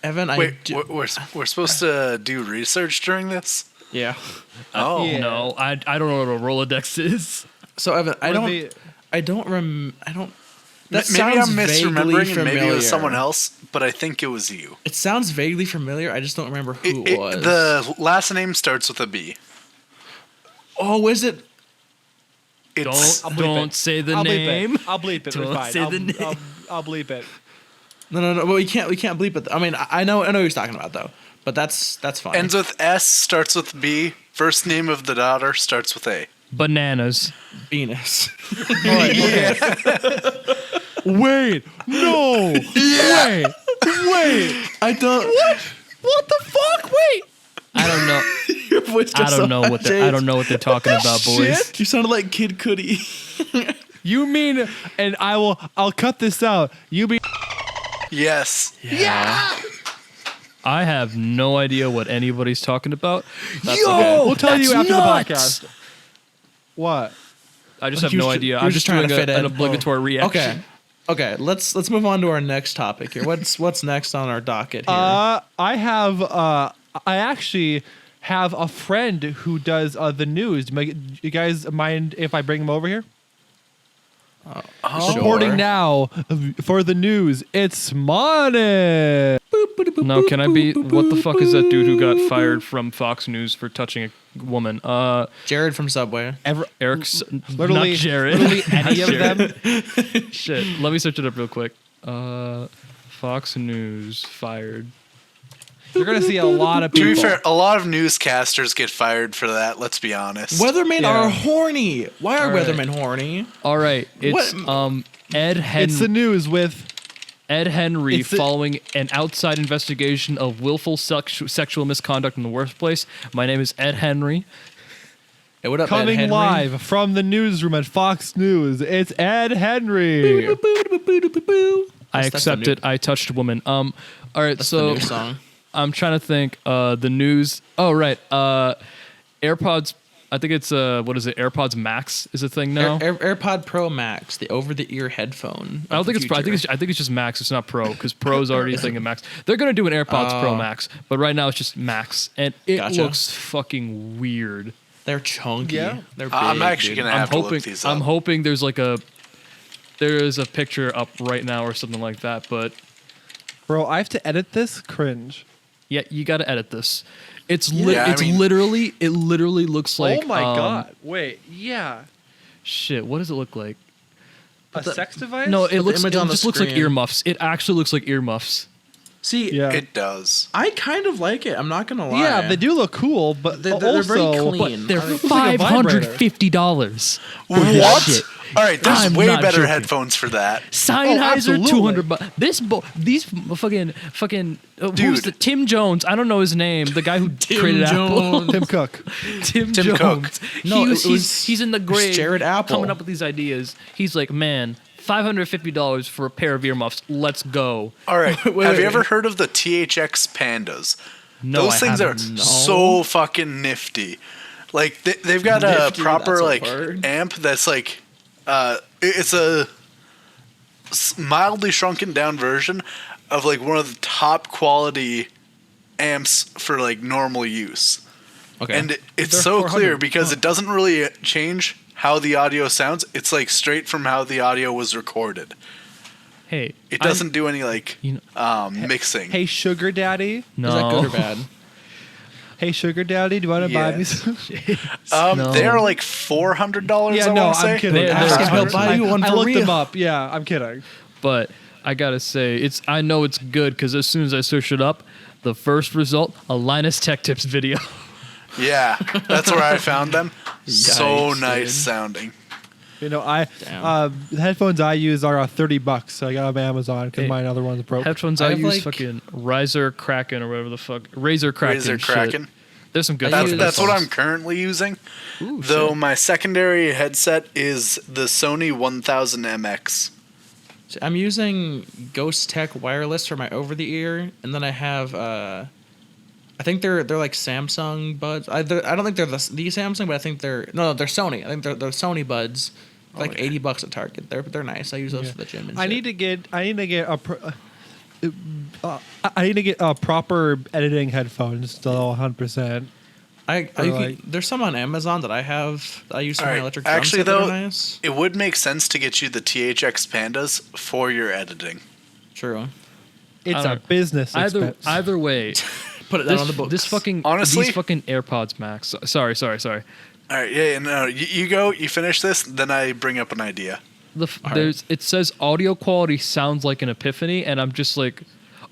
Evan, I Wait, do, we're supposed to do research during this? yeah. Oh, Yeah. No, I don't know what a Rolodex is. So Evan, I Or don't. the- I don't. That Maybe sounds I'm vaguely misremembering and maybe it familiar. was someone else, but I think it was you. It sounds vaguely familiar. I just don't remember who it was. The last name starts with a B. Oh, is it? It's I'll bleep Don't it. say the I'll bleep name. it. I'll bleep it. It's Don't fine. say I'll, the name. I'll bleep it. No. Well, we can't bleep it. I mean, I know what he's talking about though. But that's fine. ends with S, starts with B. First name of the daughter starts with A. Bananas. Venus. Wait, no, wait. I don't. What the fuck? Wait. I don't know. Your voice I just don't know what sounded I don't know what they're talking about, boys. You sounded like Kid Cudi. You mean, and I'll cut this out. You mean, Yes. I have no idea what anybody's talking about. That's yo, okay. we'll tell you That's after nuts. the podcast. What? I just Like have you no were idea. just I'm just trying doing to fit an in. obligatory reaction. Okay. Let's move on to our next topic here. What's next on our docket here? I have I actually have a friend who does the news. You guys mind if I bring him over here? Reporting now for the news. It's Money. No, can I be? What the fuck is that dude who got fired from Fox News for touching a woman? Jared from Subway. Eric's Literally, not Jared. literally any of them. Shit, let me search it up real quick. Fox News fired. You're gonna see a lot of To people. be fair, a lot of newscasters get fired for that. Let's be honest. Weathermen Yeah. are horny. Why are All right. weathermen horny? All right, it's What? Ed It's the Henry. news with. Ed Henry It's the- following an outside investigation of willful sexual misconduct in the workplace. My name is Ed Henry. Hey, what up, Ed Coming Henry? live from the newsroom at Fox News, it's Ed Henry. I That's the accepted. new- I touched a woman. All right, That's so the new song. I'm trying to think. The news. Oh right. AirPods. I think it's what is it? AirPods Max is a thing now. AirPod Pro Max, the over-the-ear headphone. I don't think it's Pro. I think it's just Max. It's not Pro because Pro's already a thing in Max. They're gonna do an AirPods Pro Max, but right now it's just Max, and it Gotcha. looks fucking weird. They're chunky. Yeah. They're big. I'm actually dude. gonna have to hoping. look these up. I'm hoping there is a picture up right now or something like that. But Bro, I have to edit this. Cringe. yeah, you got to edit this. It's Yeah, I mean- literally it literally looks like oh my god. Wait. Yeah. shit. What does it look like? A sex device? No, it the looks. It image on the just looks like screen. earmuffs. It actually looks like earmuffs. See, Yeah. It does. I kind of like it. I'm not gonna lie. Yeah, they do look cool, but They're also very clean. They're It looks like a vibrator. $550. What? shit. All right, there's I'm way not better joking. headphones for that. Sennheiser, absolutely. 200 bucks. These fucking who's Dude. the Tim Jones? I don't know his name. The guy who Tim created Apple. Jones. Tim Cook. Tim Tim Cook. Jones. No, He was- it was- he's in the grave. Jared Apple. coming up with these ideas. He's like, man, $550 for a pair of earmuffs. Let's go. All right, Wait, have wait. you ever heard of the THX Pandas? No, Those I things are haven't. so fucking nifty. Like they've got a Nifty, proper that's a like word. amp that's like it's a mildly shrunken down version of like one of the top quality amps for like normal use. Okay. And it's They're so clear 400. because it doesn't really change how the audio sounds. It's like straight from how the audio was recorded. Hey, It doesn't do any like You mixing. Hey, Sugar Daddy. No. Is that good or bad? Hey, Sugar Daddy, do you want to buy me Yes. some? No. They are like $400. Yeah, I no, want to say. I'm kidding. They're- Ask him, he'll they're- buy you one I for looked real. them up. Yeah, I'm kidding. But I gotta say, I know it's good because as soon as I search it up, the first result, a Linus Tech Tips video. Yeah, that's where I found them. So Yikes, nice dude. sounding. You know, Damn. the headphones I use are $30, so I got them on Amazon because Hey, my other ones broke. Headphones I I have, use like- fucking Riser Kraken or whatever the fuck. Razor Kraken. Razor shit. Kraken. There's some good I fucking use- That's what I'm headphones. currently using. Ooh, Though shit. my secondary headset is the Sony 1000MX. So I'm using Ghost Tech wireless for my over-the-ear, and then I have I think they're like Samsung buds. I don't think they're the Samsung, but I think they're Sony. I think they're Sony buds. Like $80 at Target. They're nice. I use those Yeah. for the gym. And I shit. need to get a proper editing headphones still 100%. There's some on Amazon that I have. That I use for my Alright, electric drum actually, set that are though- nice. It would make sense to get you the THX Pandas for your editing. True. It's I a don't- business expense. Either way, Put it down this, on the books. this fucking Honestly- these fucking AirPods Max. Sorry. All right, yeah, no, you go, you finish this, then I bring up an idea. It says audio quality sounds like an epiphany, and I'm just like,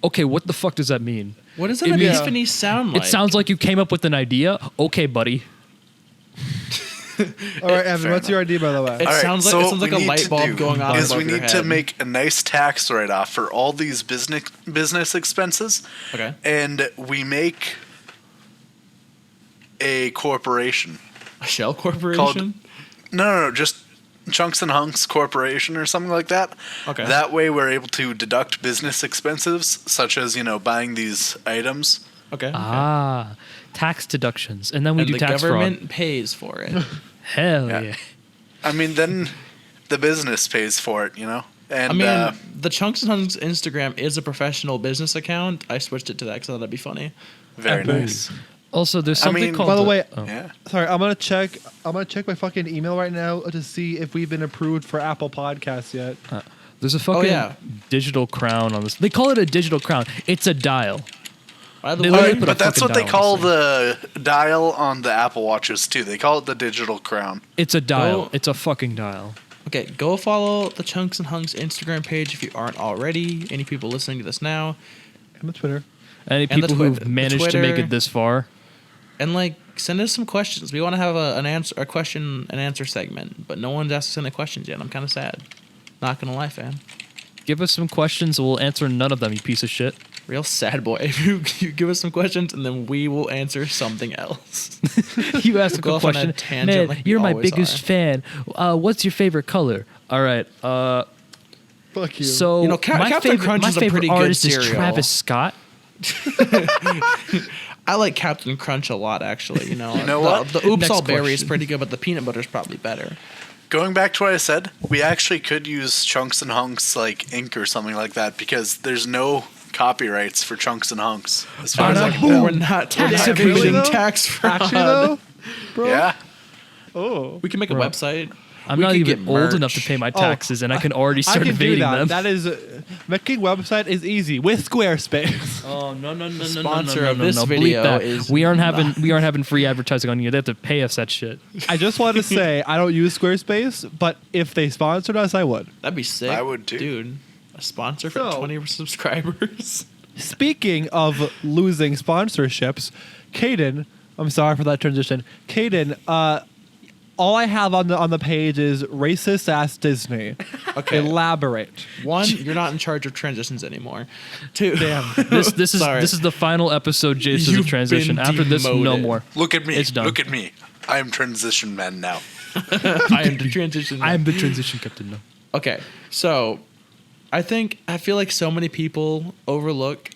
okay, what the fuck does that mean? What does an It means- epiphany sound like? It sounds like you came up with an idea. Okay, buddy. All right, Evan, Fair what's your idea, by the way? It All right, sounds like- so it sounds like what a we light need to bulb do going on Is above we your need to head. make a nice tax write-off for all these business expenses, Okay. and we make a corporation. A shell corporation? No, just Chunks and Hunks Corporation or something like that. Okay. That way, we're able to deduct business expenses, such as buying these items. Okay. Ah, tax deductions, and then we and do the tax government fraud. pays for it. Hell Yeah. yeah. I mean, then the business pays for it, And I mean, the Chunks and Hunks Instagram is a professional business account. I switched it to that because I thought that'd be funny. Very Epic. nice. Also, there's something mean, called. By the way, Yeah. sorry, I'm gonna check my fucking email right now to see if we've been approved for Apple Podcasts yet. There's a fucking yeah. digital crown on this. They call it a digital crown. It's a dial. By the They way, literally put a But that's fucking what they dial on call this the dial on the Apple Watches too. They call it the digital crown. It's a dial. Oh. It's a fucking dial. okay, go follow the Chunks and Hunks Instagram page if you aren't already. Any people listening to this now, And the Twitter. Any And the people Twitter- who've managed to make Twitter. it this far, and like send us some questions. We want to have a question and answer segment, but no one's asked us any questions yet. I'm kind of sad. Not gonna lie, fam. give us some questions. We'll answer none of them. You piece of shit. Real sad boy. If you give us some questions and then we will answer something else. You asked a Go good off on a question. tangent Man, like we you're my always biggest are. fan. What's your favorite color? All right. Fuck you. So You know, my Captain favorite, Crunch my is a favorite pretty good artist is cereal. Travis Scott. I like Captain Crunch a lot, actually. You know know what? The Oops Next All Berry is question. pretty good, but the peanut butter is probably better. Going back to what I said, we actually could use Chunks and Hunks like ink or something like that because there's no copyrights for Chunks and Hunks as far as I can tell. We're not Tax committing evasion. though? tax fraud. Actually, though, bro. Yeah. Oh. We can make a Bro. website. I'm We not could even get old enough to merch. pay my taxes, and I can already I start can do evading that. them. That is making website is easy with Squarespace. Oh no! Sponsor of this video Bleep that. is we aren't having free advertising on you. They have to pay us that shit. I just want to say I don't use Squarespace, but if they sponsored us, I would. That'd be sick. I would too. Dude, a sponsor for So- 20 subscribers. Speaking of losing sponsorships, Caden, I'm sorry for that transition. Caden, all I have on the page is racist ass Disney. Okay. Elaborate. One, you're not in charge of transitions anymore. Two, This is Sorry. this is the final episode. Jace is a You've transition. been After this, no demoted. more. Look at me. It's done. Look at me. I am transition man now. I am the transition. I am the transition captain now. Okay, so I feel like so many people overlook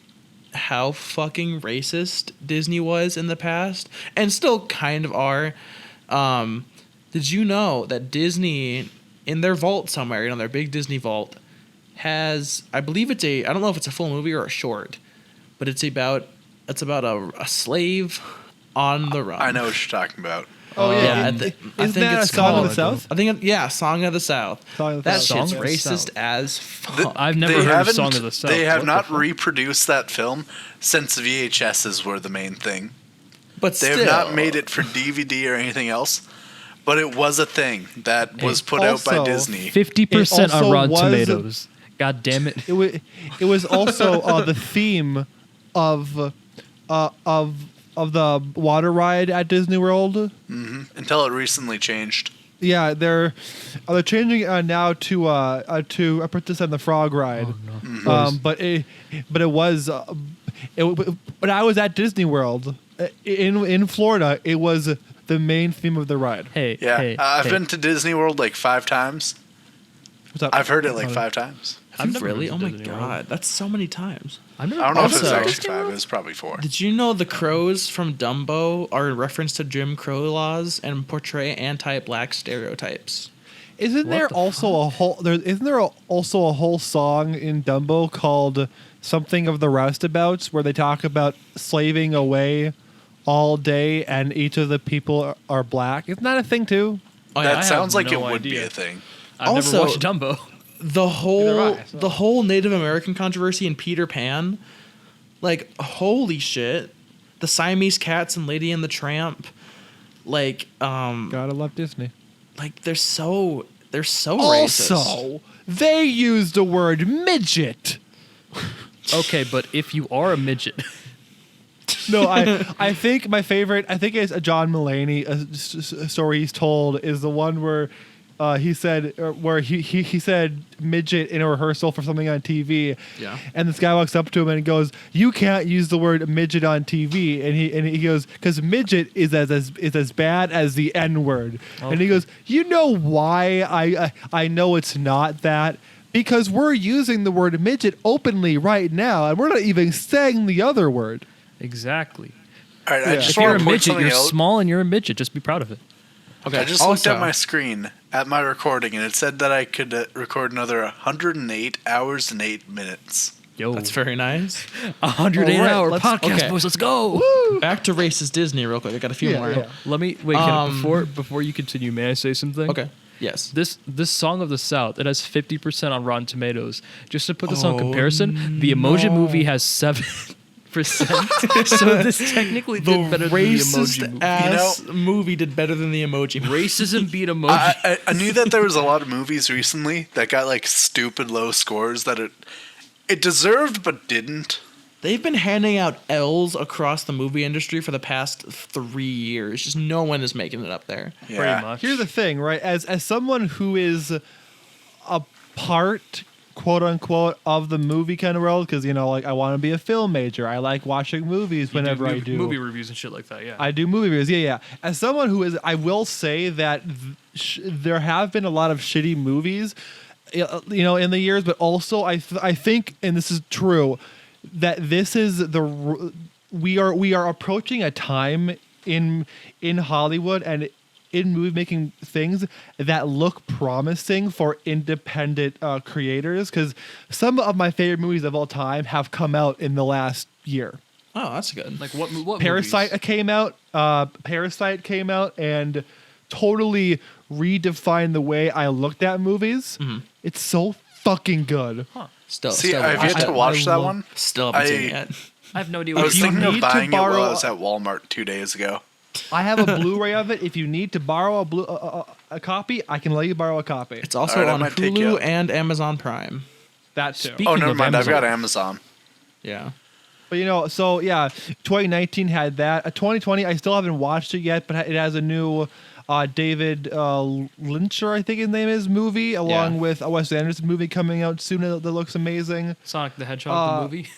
how fucking racist Disney was in the past, and still kind of are. Did you know that Disney, in their vault somewhere, their big Disney vault, has, I believe I don't know if it's a full movie or a short, but it's about a slave on the run. I know what you're talking about. Oh Yeah, yeah, I think isn't that a it's song of called- the South? I think Song of the South. Song of the That South. shit's Song of the racist South. as fuck. I've never They heard of haven't- Song of the South. They have What not the fuck? reproduced that film since VHSs were the main thing. But They still, have not made it for DVD or anything else, but it was a thing that was put out by also, Disney. 50% on also Rotten was- Tomatoes. God damn it! It was also the theme of the water ride at Disney World. Until it recently changed. Yeah, they're changing now to Princess and the Frog ride. But it was when I was at Disney World in Florida, it was the main theme of the ride. Hey, Yeah, hey, I've hey. been to Disney World like 5 times. What's up? I've heard it like 5 times. I've never really? been Oh to my Disney World. god, that's so many times. I've never I don't know if it was Also- actually 5. It was probably 4. Did you know the crows from Dumbo are a reference to Jim Crow laws and portray anti-black stereotypes? Isn't there also a whole song in Dumbo called Something of the Roustabouts where they talk about slaving away all day and each of the people are black? Isn't that a thing too? Oh, That I sounds have like no it would be idea. a thing. I've Also- never watched Dumbo. The I, so. whole Native American controversy in Peter Pan, like holy shit, the Siamese cats and Lady and the Tramp, like Gotta love Disney. like they're so racist. Also, they used the word midget. Okay, but if you are a midget, No, I think my favorite, I think it's a John Mulaney story he's told is the one where he said midget in a rehearsal for something on TV. Yeah. And this guy walks up to him and goes, "You can't use the word midget on TV." And he goes, "Because midget is as bad as the N word." And he goes, "You know why I know it's not that." Because we're using the word midget openly right now, and we're not even saying the other word. exactly. All right, I Yeah. just If you're want a to point midget, something you're out. small and you're a midget. Just be proud of it. Okay. I just looked also, at my screen at my recording, and it said that I could record another 108 hours and 8 minutes. Yo, That's very nice. 108-hour let's- podcast, okay. boys. Let's go. Back to racist Disney real quick. I got a few more. Let me wait. Before you continue, may I say something? Okay. Yes. This Song of the South, it has 50% on Rotten Tomatoes. Just to put this on comparison, the Emoji Movie has 7%. So this technically did better than the Emoji Movie. Ass movie did better than the Emoji Movie. Racism beat Emoji. I knew that there was a lot of movies recently that got like stupid low scores that it deserved but didn't. They've been handing out L's across the movie industry for the past 3 years. Just no one is making it up there. Yeah. Pretty much. Here's the thing, right? As someone who is a part, quote unquote, of the movie kind of world, because like I want to be a film major. I like watching movies whenever I do movie reviews and shit like that. Yeah, I do movie reviews. Yeah. As someone who is, I will say that there have been a lot of shitty movies, in the years, but also I think, and this is true, that this is we are approaching a time in Hollywood and in movie making things that look promising for independent creators, because some of my favorite movies of all time have come out in the last year. Oh, that's good. like what Parasite movies? came out. Parasite came out and totally redefined the way I looked at movies. Mm-hmm. It's so fucking good. Still, See, still I've yet to watch that one. Still haven't seen it yet. I have no idea. I What was it's thinking need of to buying it while borrow- I was at Walmart 2 days ago. I have a Blu-ray of it. If you need to borrow a copy, I can let you borrow a copy. It's also All right, I on might take you Hulu up. and Amazon Prime. That too. Speaking Oh, never of mind. I've got Amazon. Amazon. Yeah. But so yeah, 2019 had that. 2020, I still haven't watched it yet, but it has a new David Lyncher, I think his name is, movie, along with a Wes Anderson movie coming out soon that looks amazing. Sonic the Hedgehog the movie.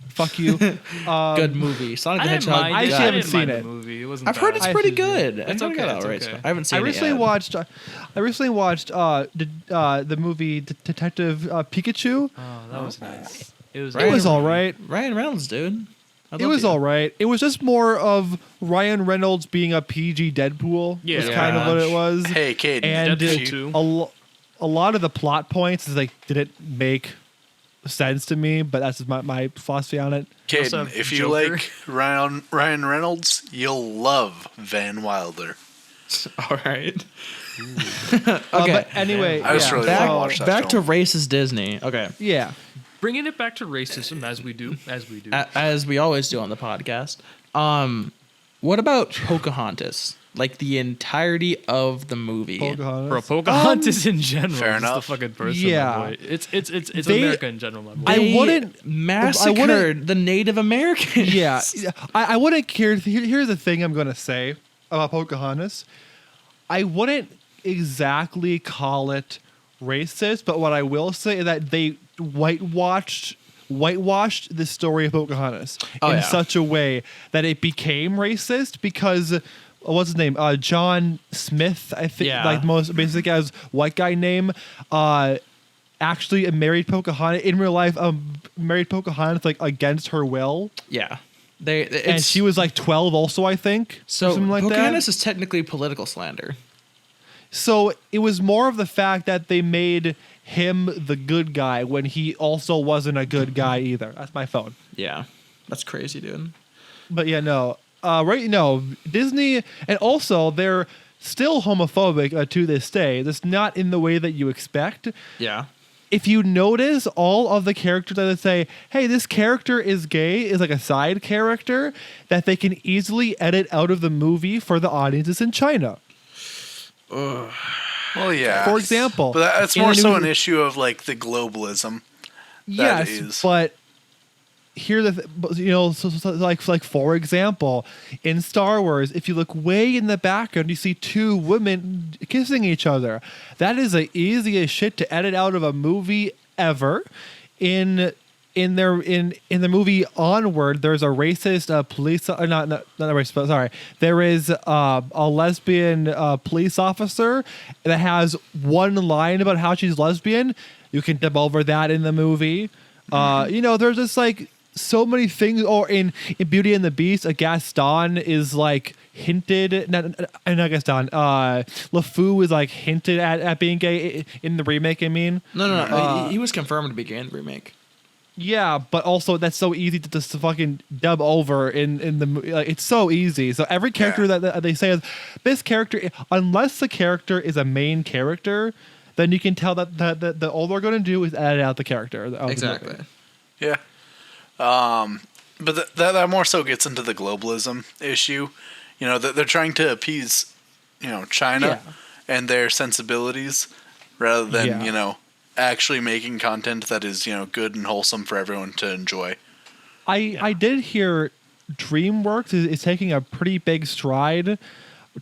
Fuck you. Good movie. Sonic the I didn't Hedgehog. mind. I it. actually haven't didn't mind seen the it. movie. It wasn't. I've heard it's bad. pretty I- good. It's I okay, got it's outright. okay. I haven't seen I recently it yet. watched. I recently watched the movie Detective Pikachu. Oh, that was nice. It was. It was all right. Ryan Reynolds, dude. It was all right. It was just more of Ryan Reynolds being a PG Deadpool. Yeah. Was kind of what it was. Hey, Caden. And Deadpool 2. a lot of the plot points is like didn't make sense to me, but that's just my philosophy on it. Also Caden, if you Joker. like Ryan Reynolds, you'll love Van Wilder. All right. But anyway, I just really Back, wanna watch that back to film. racist Disney. Okay. yeah. Bringing it back to racism as we do. As we always do on the podcast. What about Pocahontas? Like the entirety of the movie. Pocahontas. Bro, Pocahontas in general. Fair is the enough. fucking person. Yeah. My boy. It's They- America in general, my boy. I wouldn't- massacred the Native Americans. Yeah, I wouldn't care. Here's the thing I'm gonna say about Pocahontas. I wouldn't exactly call it racist, but what I will say is that they whitewashed the story of Pocahontas in such a way that it became racist because what's his name? John Smith, I think, Yeah. like most basic as white guy name. Actually married Pocahontas in real life. Married Pocahontas like against her will. Yeah. And she was like 12 also, I think. so or something like Pocahontas that. is technically political slander. So it was more of the fact that they made him the good guy when he also wasn't a good guy either. That's my phone. Yeah. That's crazy, dude. But yeah, no. Disney, and also they're still homophobic to this day. That's not in the way that you expect. Yeah. If you notice, all of the characters that say, hey, this character is gay, is like a side character that they can easily edit out of the movie for the audiences in China. Well, yeah. For example, But that's in more the so new- an issue of like the globalism. Yes, is. but here so like for example, in Star Wars, if you look way in the background, you see two women kissing each other. That is the easiest shit to edit out of a movie ever. In the movie Onward, there's a racist police not a racist, but sorry. There is a lesbian police officer that has one line about how she's lesbian. You can dub over that in the movie. There's just like so many things. Or in Beauty and the Beast, a Gaston is like hinted. Not Gaston. LeFou is like hinted at being gay in the remake. I mean, No. He was confirmed to be gay in the remake. Yeah, but also that's so easy to just fucking dub over in the like, it's so easy. So every character that they say is this character, unless the character is a main character, then you can tell that all they're going to do is edit out the character. Of the Exactly. movie. Yeah. But that more so gets into the globalism issue. You know, that they're trying to appease, China and their sensibilities rather than, actually making content that is, good and wholesome for everyone to enjoy. I did hear DreamWorks is taking a pretty big stride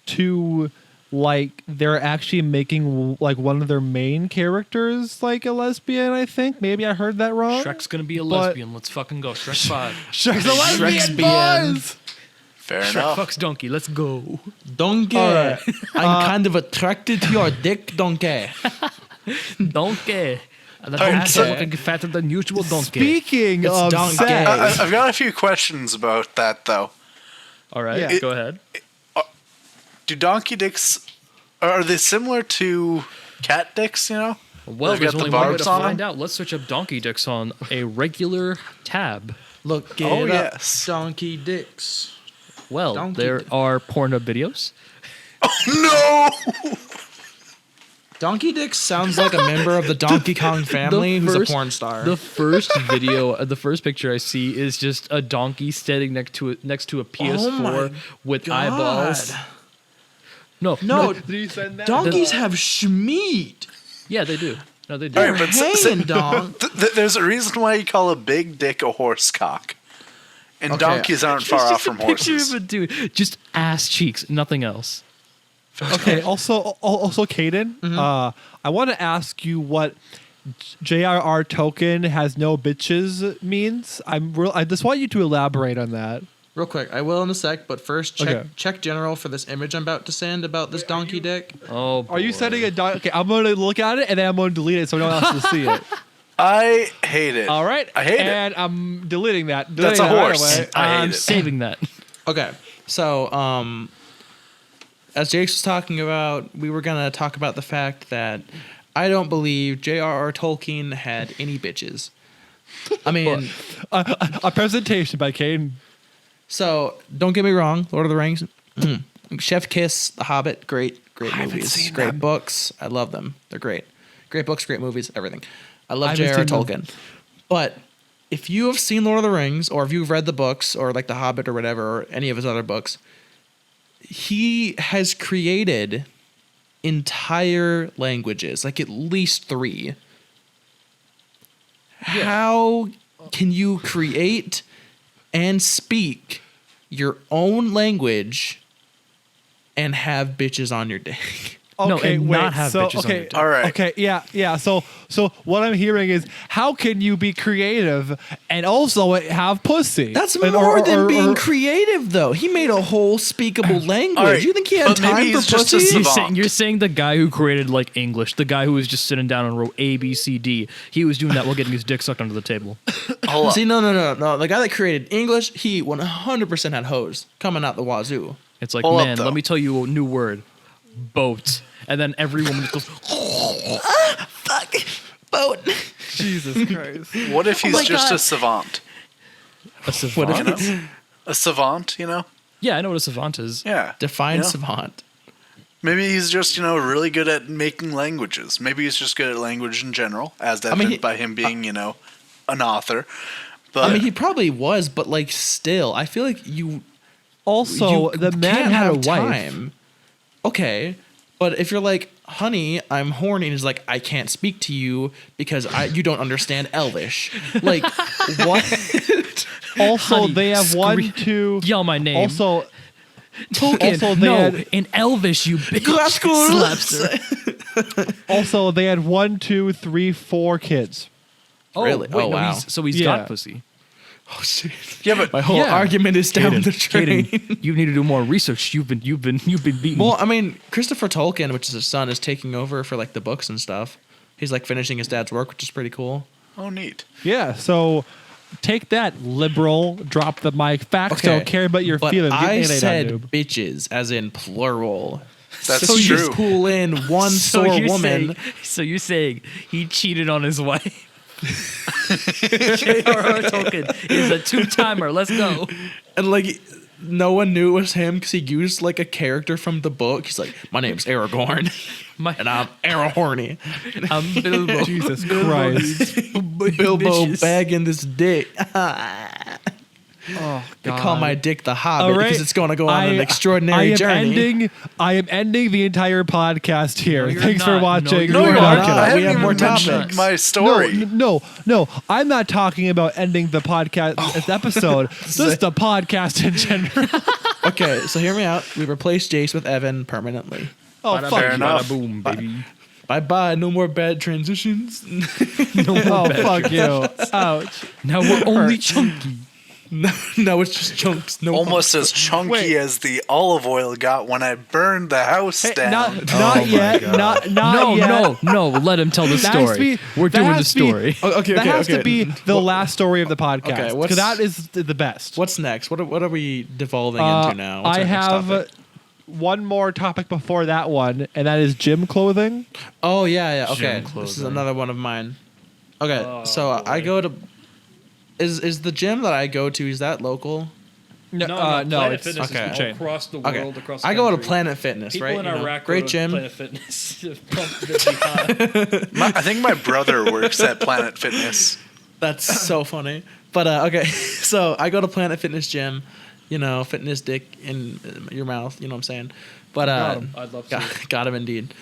to like they're actually making like one of their main characters like a lesbian. I think maybe I heard that wrong. Shrek's gonna be a lesbian. Let's fucking go. Shrek 5. Shrek's a lesbian, boys. Fair Shrek enough. fucks donkey. Let's go. Donkey. Alright. I'm kind of attracted to your dick, donkey. Donkey. The Alright, ass so- is looking fatter than usual. Donkey. Speaking It's of donkey. sex, I've got a few questions about that, though. All right, Yeah. go ahead. Do donkey dicks, are they similar to cat dicks, Well, They've there's got the only one way barbs to on find them? out. Let's search up donkey dicks on a regular tab. Look Oh, it up. yes. Donkey dicks. Well, Donkey there dick. are porno videos. No! Donkey dicks sounds like a member of the Donkey Kong family who's a porn star. The first video, the first picture I see is just a donkey standing next to a PS4 with God. eyeballs. No, No, did you send that? donkeys have schmeat. yeah, they do. No, they do. All right, but Hanging, dong. There's a reason why you call a big dick a horse cock. And Okay. donkeys aren't It's far just off from a picture horses. of a dude, just ass cheeks, nothing else. Okay. Also, Caden, I want to ask you what JRR Tolkien has no bitches means. I just want you to elaborate on that. Real quick, I will in a sec, but first Okay. check general for this image I'm about to send about this donkey dick. Oh, Are you boy. sending a Okay, I'm going to look at it and then I'm going to delete it so no one else will see it. I hate it. All right. I hate it. And I'm deleting that. That's a Deleting that right horse. away. I hate I'm it. saving that. Okay, so as Jace was talking about, we were gonna talk about the fact that I don't believe J.R.R. Tolkien had any bitches. I mean, A presentation by Caden. so don't get me wrong, Lord of the Rings, Chef Kiss, The Hobbit, great movies, seen great them. books. I love them. They're great books, great movies, everything. I love I haven't J.R.R. seen Tolkien, but if you have seen Lord of the Rings or if you've read the books or like The Hobbit or whatever or any of his other books, he has created entire languages, like at least 3. How can you create and speak your own language and have bitches on your dick? No, and not have bitches on your dick. All right. Okay, yeah. So what I'm hearing is how can you be creative and also have pussy? That's And- more than or- being or- creative, though. He made a whole speakable language. right, You think he had but maybe time for he's just a pussy? savant. You're saying the guy who created like English, the guy who was just sitting down and wrote A, B, C, D, he was doing that while getting his dick sucked under the table. Hold up. See, no. The guy that created English, he 100% had hoes coming out the wazoo. It's like, Hold up, man, though. let me tell you a new word. Boat. And then every woman just goes, Fuck. Boat. Jesus Christ. What if he's my just God. a savant? a savant. You know? A savant, Yeah, I know what a savant is. Yeah. Define You know? savant. Maybe he's just, really good at making languages. Maybe he's just good at language in general, as evident by him being, an author. But I mean, he probably was, but like still, I feel like you Also, you the man can't had a have wife. time. Okay, but if you're like, honey, I'm horny, and he's like, I can't speak to you because you don't understand Elvish. Like, what? Also, Honey, they have one, scream- two. Yell my name. Also, Tolkien. also they no, had- in Elvish, you bitch. Slaps her. also they had 1, 2, 3, 4 kids. Oh, Really? Wait, Oh, no, wow. so he's Yeah. got pussy. Oh shit! yeah, but My whole Yeah. argument is down the train. Caden, you need to do more research. You've been beaten. Well, I mean, Christopher Tolkien, which is his son, is taking over for like the books and stuff. He's like finishing his dad's work, which is pretty cool. oh, neat. Yeah, so take that, liberal. Drop the mic. Facts don't care about your but feelings. I Get in, said noob. bitches, as in plural. That's so you true. just pull in one so sore you're woman. Saying, so you're saying he cheated on his wife? JRR Tolkien is a 2-timer. Let's go. And like, no one knew it was him because he used like a character from the book. He's like, my name's Aragorn, and I'm Arahorny. I'm Bilbo. Jesus Christ. Bilbo bagging this dick. Oh, They God. call my dick the Hobbit All right. because it's going to go on an extraordinary journey. I am ending the entire podcast here. No, you're Thanks for not. watching. No, No, you're you not. are. kidding. I We haven't have even more mentioned topics. my story. No, I'm not talking about ending the podcast this episode. Just the podcast in general. Okay, so hear me out. We replaced Jace with Evan permanently. Oh, Bada fuck fair bing, you. enough. bada boom, baby. Bye. No more bad transitions. Oh, fuck you. Ouch. Now we're only chunky. No, it's just chunks. No, Almost as chunky Wait. as the olive oil got when I burned the house Hey, down. not yet. Not No, yet. no. Let him tell the That has to story. be- We're that doing the has to be- story. Okay, That has okay. to be the last story of the podcast. Okay, Because that is the best. What's next? What are we devolving into now? What's I our next have topic? one more topic before that one, and that is gym clothing. Oh yeah. Okay, Gym this is clothing. another one of mine. Okay, Oh, so I boy. go to. Is the gym that I go to, is that local? No, Planet it's Fitness okay. is across the world, Okay, across the I go to country. Planet Fitness, People right? in You know, Iraq great go to gym. Planet Fitness to pump the jihad. I think my brother works at Planet Fitness. That's so funny. But okay, so I go to Planet Fitness gym, you know, fitness dick in your mouth, you know what I'm saying? But Got 'em. I'd love to. got him indeed.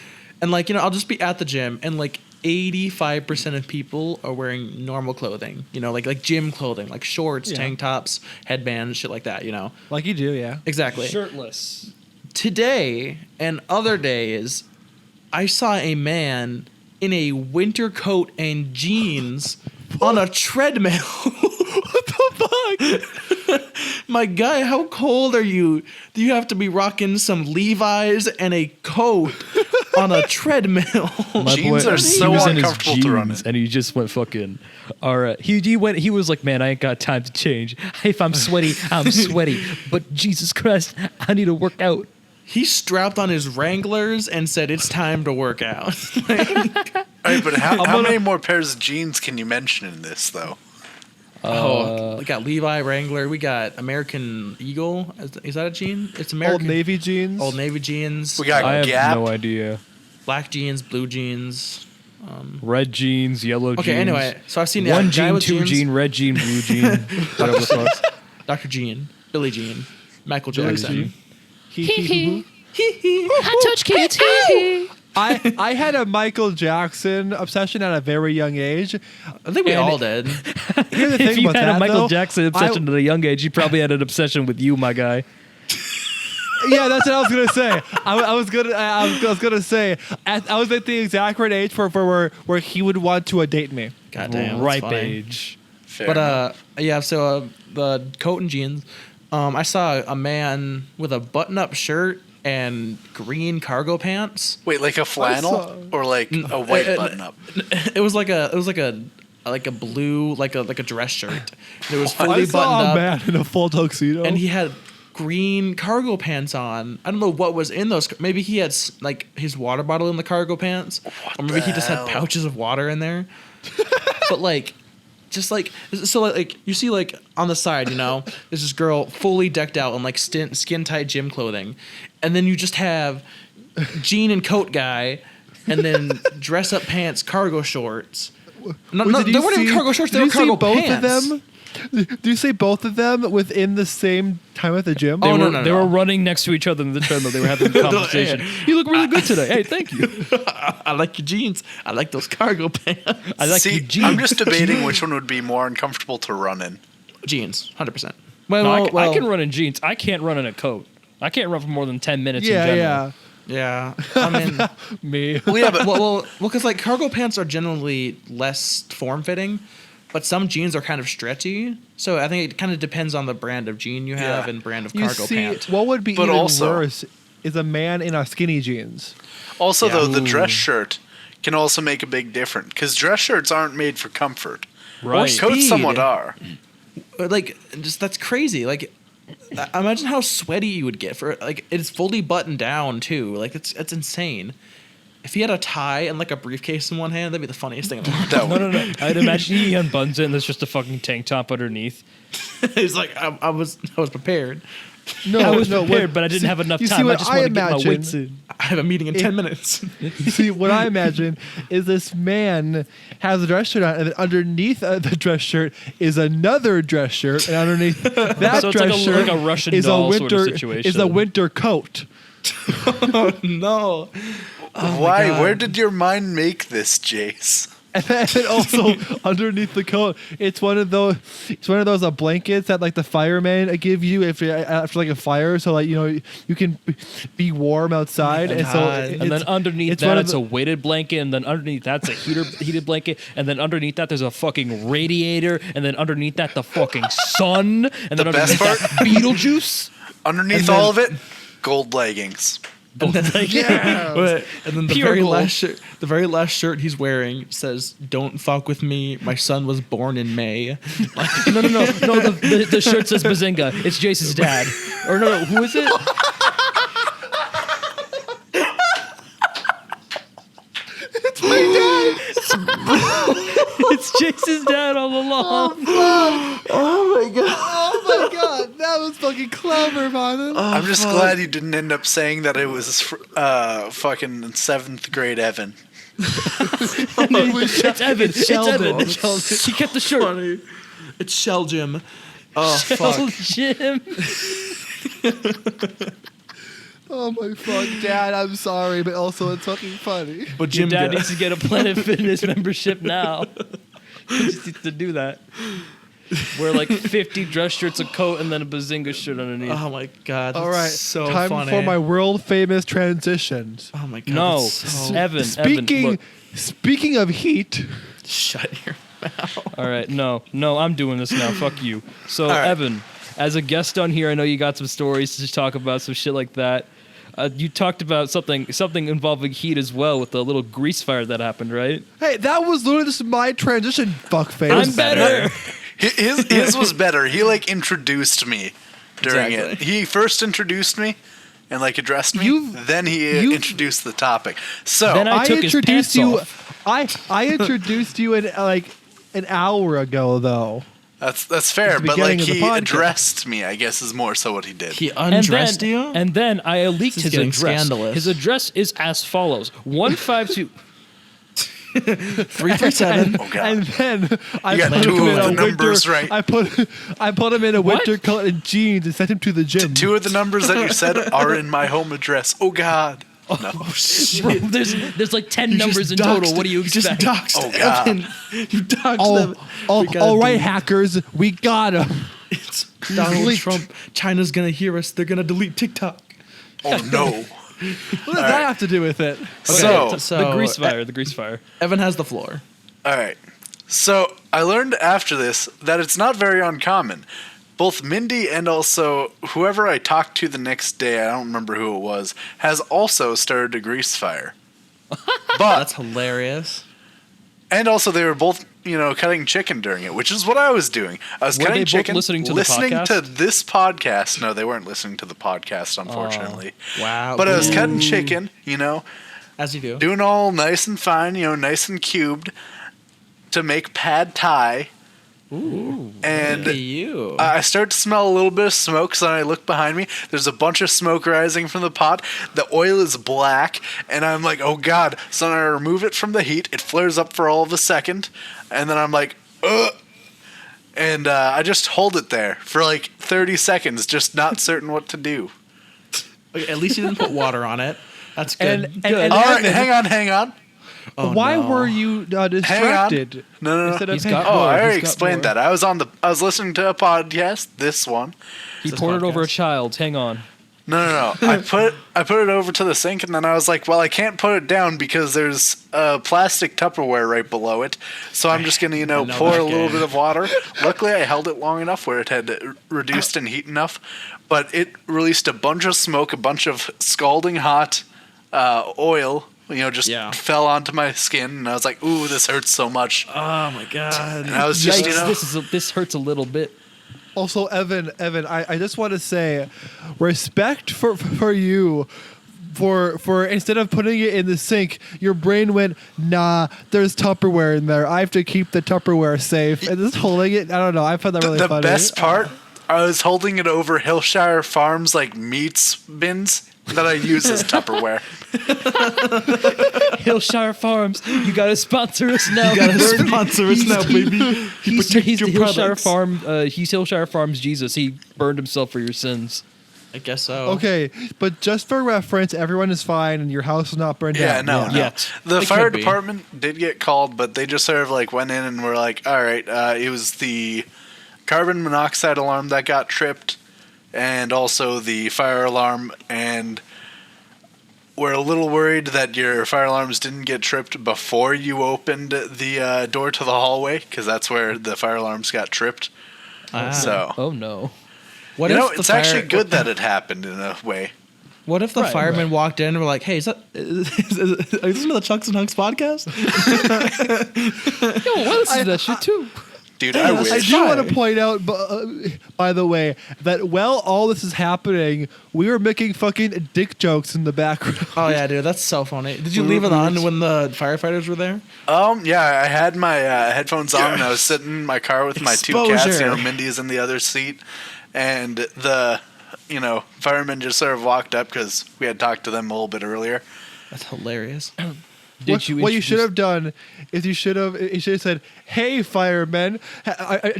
And like, you know, I'll just be at the gym and like 85% of people are wearing normal clothing, you know, like gym clothing, like shorts, Yeah. tank tops, headbands, shit like that, you know. Like you do, yeah. Exactly. Shirtless. Today and other days, I saw a man in a winter coat and jeans on a treadmill. What the fuck? My guy, how cold are you? Do you have to be rocking some Levi's and a coat on a treadmill? My Jeans boy, are so he was in his uncomfortable to run jeans, in. and he just went fucking. All right, he went. He was like, man, I ain't got time to change. If I'm sweaty, I'm sweaty. But Jesus Christ, I need to work out. He strapped on his Wranglers and said, "It's time to work out." All right, but how many more pairs of jeans can you mention in this, though? We got Levi, Wrangler. We got American Eagle. Is that a jean? It's American. Old Navy jeans. Old Navy jeans. We got I have Gap. no idea. Black jeans, blue jeans. Red jeans, yellow jeans. Okay, anyway, so I've seen One a guy jean, with two jeans, jean, red jean, blue jean, whatever the fuck. Dr. Jean, Billie Jean, Michael Billie Jackson. Jean. I touch kids. I had a Michael Jackson obsession at a very young age. I think we And- all did. Here's the If thing you about had that, a Michael though. Jackson obsession at a young age, you probably had an obsession with you, my guy. Yeah, that's what I was gonna say. I was gonna say. I was at the exact right age where he would want to date me. Goddamn, that's Ripe funny. age. Fair But enough. yeah, so the coat and jeans. I saw a man with a button-up shirt and green cargo pants. Wait, like a flannel saw- or like a white button-up? It was like a blue like a dress shirt. And it was I fully saw buttoned a up, man in a full tuxedo. and he had green cargo pants on. I don't know what was in those. Maybe he had like his water bottle in the cargo pants, or maybe he just hell? had pouches of water in there. But like, just like so, like you see, like on the side, you know, there's this girl fully decked out in like skin tight gym clothing, and then you just have jean and coat guy, and then dress up pants, cargo shorts. No, Wait, did they you weren't even see- cargo shorts. They did were you see cargo both pants. of them? Do you say both of them within the same time at the gym? Oh, no, They were running next to each other in the treadmill. They were having a conversation. You look really good today. Hey, thank you. I like your jeans. I like those cargo pants. I like See, your jeans. I'm just debating which one would be more uncomfortable to run in. Jeans, 100%. No, I Well, can run in jeans. I can't run in a coat. I can't run for more than 10 minutes in Yeah, general. yeah. Yeah, I mean, Me. Well, yeah, but well, because like cargo pants are generally less form fitting, but some jeans are kind of stretchy. So I think it kind of depends on the brand of jean you have Yeah. and brand of You cargo see, pant. what would be But even also- worse is a man in a skinny jeans. also, Yeah. though, the dress shirt can also make a big difference because dress shirts aren't made for comfort. Right. Coats Speed. somewhat are. Like, just that's crazy. Like, imagine how sweaty you would get for like it's fully buttoned down too. Like it's insane. If he had a tie and like a briefcase in one hand, that'd be the funniest thing in the world. No. I'd imagine he unbuns it and there's just a fucking tank top underneath. He's like, I was prepared. No, I was prepared, but I didn't have enough you time. see I what just I want to get my imagine? weights in. I have a meeting in 10 minutes. You see, what I imagine is this man has a dress shirt on, and then underneath the dress shirt is another dress shirt, and underneath that So it's dress like a- shirt like a Russian is doll a sort of winter situation. is a winter coat. Oh, no. Why? God. Where did your mind make this, Jace? And then also underneath the coat, it's one of those blankets that like the firemen give you after like a fire, so like you can be warm outside, and so God. And then underneath it's that, one of it's the- a weighted blanket, and then underneath that's a heated blanket, and then underneath that there's a fucking radiator, and then underneath that the fucking sun, and then The best underneath that Beetlejuice. Underneath And then- all of it, gold leggings. And then, Yeah. and then the Pure very gold. last shirt he's wearing says, "Don't fuck with me. My son was born in May." No. The shirt says Bazinga. It's Jace's dad. Or no, who is it? It's Jace's dad all along. Oh my god! Oh my god, that was fucking clever, man. I'm just glad you didn't end up saying that it was fucking 7th grade Evan. It's Evan. It's Sheldon. Evan. He kept the shirt. Funny. It's Shell Jim. Oh Tell fuck! Jim. Oh my fuck, Dad, I'm sorry, but also it's fucking funny. But Your Jim dad got- needs to get a Planet Fitness membership now. He just needs to do that. Wear like 50 dress shirts, a coat, and then a Bazinga shirt underneath. Oh my god! All that's right, so time funny. for my world famous transitions. Oh my god! No, that's so- Evan. Speaking of heat, shut your mouth. All right, no, I'm doing this now. Fuck you. So, right. Evan, as a guest on here, I know you got some stories to talk about, some shit like that. You talked about something involving heat as well with the little grease fire that happened, right? hey, that was literally just my transition, fuckface. I'm better. His was better. He like introduced me during it. Exactly. He first introduced me and like addressed me. Then he introduced the topic. So Then I took his introduced pants you. off. I introduced you in like an hour ago, though. that's fair, It's the but like beginning of the he podcast. addressed me, I guess is more so what he did. He undressed you. And then I leaked This is his getting address. scandalous. His address is as follows: 152. 337. Oh god. And then I You got put two him of in the a numbers winter. right. I put him in a What? winter coat and jeans and sent him to the gym. Two of the numbers that you said are in my home address. Oh god. No. Bro, there's like 10 numbers in total. What do you just expect? doxed Oh, God. Evan. You doxed them. We gotta all right, delete- hackers, we got him. It's Donald leaked. Trump. China's gonna hear us. They're gonna delete TikTok. Oh no. What does that have to do with it? So The grease fire. The grease fire. Evan has the floor. all right. So I learned after this that it's not very uncommon. Both Mindy and also whoever I talked to the next day, I don't remember who it was, has also started a grease fire. But That's hilarious. and also they were both, cutting chicken during it, which is what I was doing. I was Were cutting they both chicken, listening to the listening to podcast? this podcast. No, they weren't listening to the podcast, unfortunately. Wow. But I was cutting chicken, As you do. doing all nice and fine, nice and cubed to make pad thai. Ooh. And Look at you. I start to smell a little bit of smoke, so then I look behind me. There's a bunch of smoke rising from the pot. The oil is black, and I'm like, oh god. So then I remove it from the heat. It flares up for all of a second, and then I'm like, ugh. And I just hold it there for like 30 seconds, just not certain what to do. Okay, at least you didn't put water on it. That's good. And- Good. and- All right, Evan- hang on. Oh, Why no. were you distracted? No. Instead of He's paying- got Oh, more. I already He's got explained more. that. I was listening to a podcast, this one. He This poured it over a podcast. child. Hang on. No. I put it over to the sink, and then I was like, well, I can't put it down because there's a plastic Tupperware right below it. So I'm just gonna, know pour that a little game. bit of water. Luckily, I held it long enough where it had reduced in heat enough, but it released a bunch of smoke, a bunch of scalding hot oil. Just Yeah. fell onto my skin, and I was like, ooh, this hurts so much. Oh my god. And I was just, Yikes, this hurts a little bit. Also, Evan, I just want to say, respect for you for instead of putting it in the sink, your brain went, nah, there's Tupperware in there. I have to keep the Tupperware safe. And just holding it, I don't know. I found that really The funny. best part, I was holding it over Hillshire Farms like meats bins that I use as Tupperware. Hillshire Farms, you gotta sponsor us now. You gotta sponsor us now, baby. He's Protect the your Hillshire products. Farm. He's Hillshire Farms Jesus. He burned himself for your sins. I guess so. Okay, but just for reference, everyone is fine and your house is not burned Yeah, down. no, no. Yet. The It fire could be. department did get called, but they just sort of like went in and were like, all right, it was the carbon monoxide alarm that got tripped and also the fire alarm, and we're a little worried that your fire alarms didn't get tripped before you opened the door to the hallway, because that's where the fire alarms got tripped. So, Oh no. What you if know, the it's fire- actually good that it happened in a way. What if the Right, firemen walked in and were like, "Hey, is this the Chunks and Hunks podcast?" Yo, I listen to that shit too. Dude, I I wish. do want to point out, by the way, that while all this is happening, we were making fucking dick jokes in the background. Oh yeah, dude, that's so funny. Did you leave it on when the firefighters were there? Yeah, I had my headphones on and I was sitting in my car with my two cats. Exposure. You know, Mindy's in the other seat, and the firemen just sort of walked up because we had talked to them a little bit earlier. That's hilarious. Did What you should have done is you should have said, "Hey, firemen,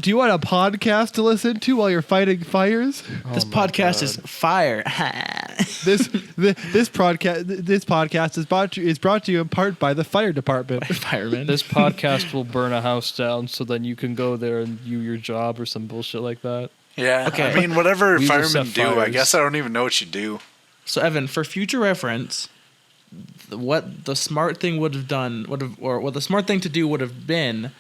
do you want a podcast to listen to while you're fighting fires?" This podcast is fire. This podcast is brought to you in part by the fire department. Firemen. This podcast will burn a house down, so then you can go there and do your job or some bullshit like that. Yeah, Okay. I mean, whatever We will firemen set do, I fires. guess I don't even know what you do. So Evan, for future reference, what the smart thing what the smart thing to do would have been,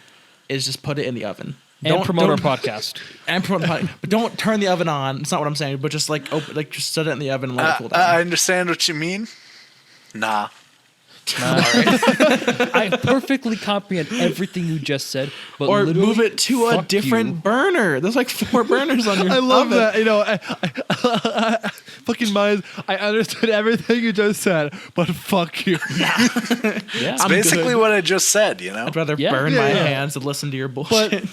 is just put it in the oven. And promote our don't- podcast. And promote the podcast. But don't turn the oven on. It's not what I'm saying. But just just set it in the oven and let it cool down. I understand what you mean. Nah. I perfectly comprehend everything you just said, but or literally, move it to a fuck different you. burner. There's like 4 burners on your I love oven. that. I fucking mind. I understood everything you just said, but fuck you. Yeah. It's basically good. what I just said, you know? I'd rather Yeah. burn Yeah, my yeah. hands than listen to your bullshit. But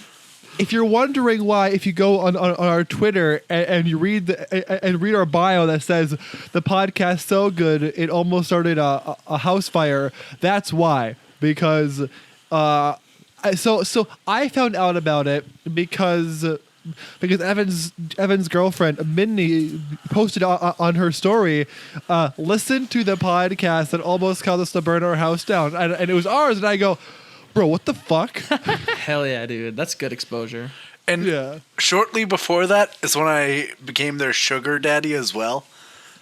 if you're wondering why, if you go on our Twitter and you read read our bio that says the podcast so good it almost started a house fire, that's why. Because so I found out about it because Evan's girlfriend Minnie posted on her story, listen to the podcast that almost caused us to burn our house down, and it was ours, and I go, bro, what the fuck? Hell yeah, dude. That's good exposure. And Yeah. shortly before that is when I became their sugar daddy as well.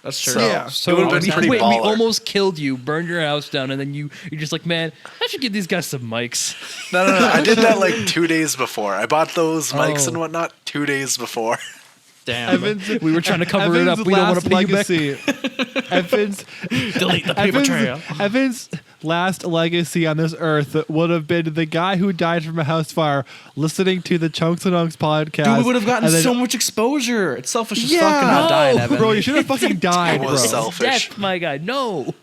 That's true. So, Yeah. So it would have been pretty we baller. almost killed you, burned your house down, and then you're just like, man, I should give these guys some mics. No. I did that like 2 days before. I bought those mics Oh. and whatnot 2 days before. Damn. Evan's, We were trying to cover it up. We don't want to pay you back. Evan's Delete the paper trail. Evan's last legacy on this earth would have been the guy who died from a house fire listening to the Chunks and Hunks podcast. Dude, we would have gotten and then- so much exposure. It's selfish as Yeah, fuck not dying, Evan. bro, you should have fucking died, It bro. was selfish. Death, my guy. No.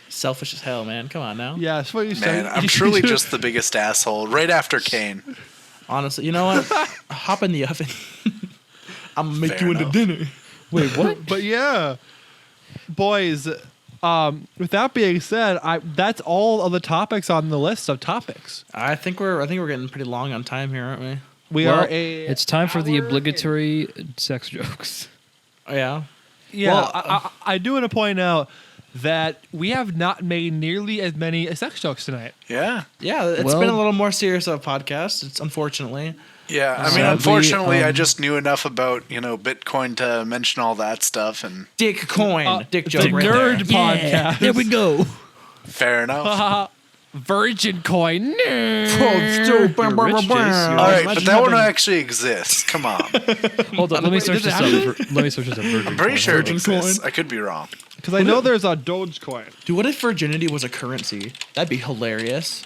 Selfish as hell, man. Come on now. Yeah, that's what you Man, said. I'm truly just the biggest asshole right after Kane. Honestly, you know what? Hop in the oven. I'm gonna make Fair you into enough. dinner. Wait, what? But yeah, boys. With that being said, that's all of the topics on the list of topics. I think we're getting pretty long on time here, aren't we? We Well, are a. it's time for the hour obligatory sex jokes. Oh yeah. Yeah, Well, I do want to point out that we have not made nearly as many sex jokes tonight. Yeah. Yeah, it's Well- been a little more serious of a podcast. It's unfortunately. Yeah, I mean, Sadly, unfortunately, I just knew enough about, Bitcoin to mention all that stuff, and Dick coin. Dick the joke right nerd there. podcast. There we go. fair enough. Virgin coin. You're rich, Jace. All right, imagine but that one having- actually exists. Come on. Hold on. Let me Wait, search does this it up. Let me search this up. I'm pretty sure it Virgin exists. coin? I could be wrong. Because I know there's a Dogecoin. Dude, what if virginity was a currency? That'd be hilarious.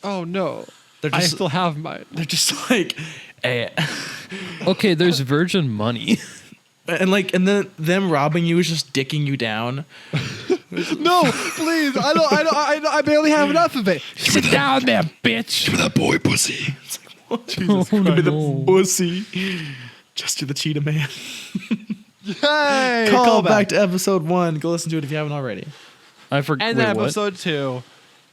Oh no. They're I just still have mine. they're just like, Okay, there's virgin money. and then them robbing you is just dicking you down. No, please. I barely have enough of it. Sit down there, bitch. Give me that boy pussy. Jesus Christ. Give me the pussy. Just to the cheetah man. Hey, Call back to episode 1. Go listen to it if you haven't already. I forgot. And then episode 2.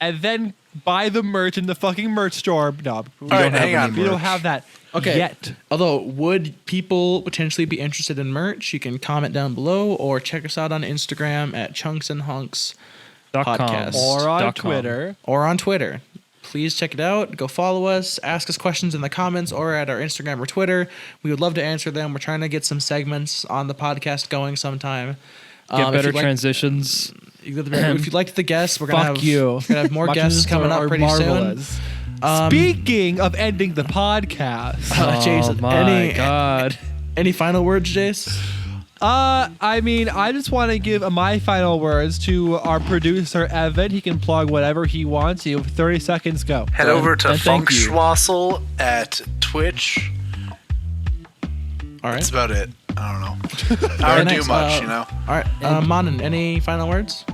And then buy the merch in the fucking merch store. No, we right, don't have hang on, any. We don't merch. have that yet. Although, would people potentially be interested in merch? You can comment down below or check us out on Instagram at Chunks and Hunks podcast. Or on .com. Twitter. Or on Twitter. Please check it out. Go follow us. Ask us questions in the comments or at our Instagram or Twitter. We would love to answer them. We're trying to get some segments on the podcast going sometime. Get better if you transitions. if you liked the guests, we're gonna Fuck you. We're gonna have more guests coming up pretty soon. Speaking of ending the podcast, Jace, Oh my god. any final words, Jace? I mean, I just want to give my final words to our producer Evan. He can plug whatever he wants. You have 30 seconds. Go. Head over to And thank you. Funkschwassel at Twitch. All right. That's about it. I don't know. I don't do Next, much, you know. All right, Manan, any final words?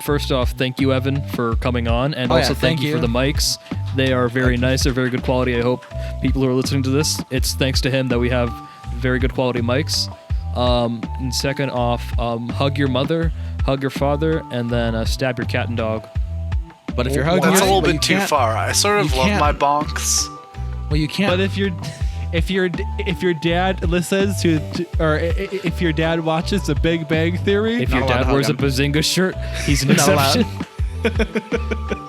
First off, thank you, Evan, for coming on, and Oh, also yeah, thank thank you for you. the mics. They are very nice. They're very good quality. I hope people who are listening to this, it's thanks to him that we have very good quality mics. And second off, hug your mother, hug your father, and then stab your cat and dog. But if you're hugging, That's a little but you bit too can't- far. I sort of you love can't- my bonks. Well, you can't. But if your dad listens to or if your dad watches The Big Bang Theory, If your allowed to dad hug wears a him. Bazinga shirt, he's an Not allowed. exception.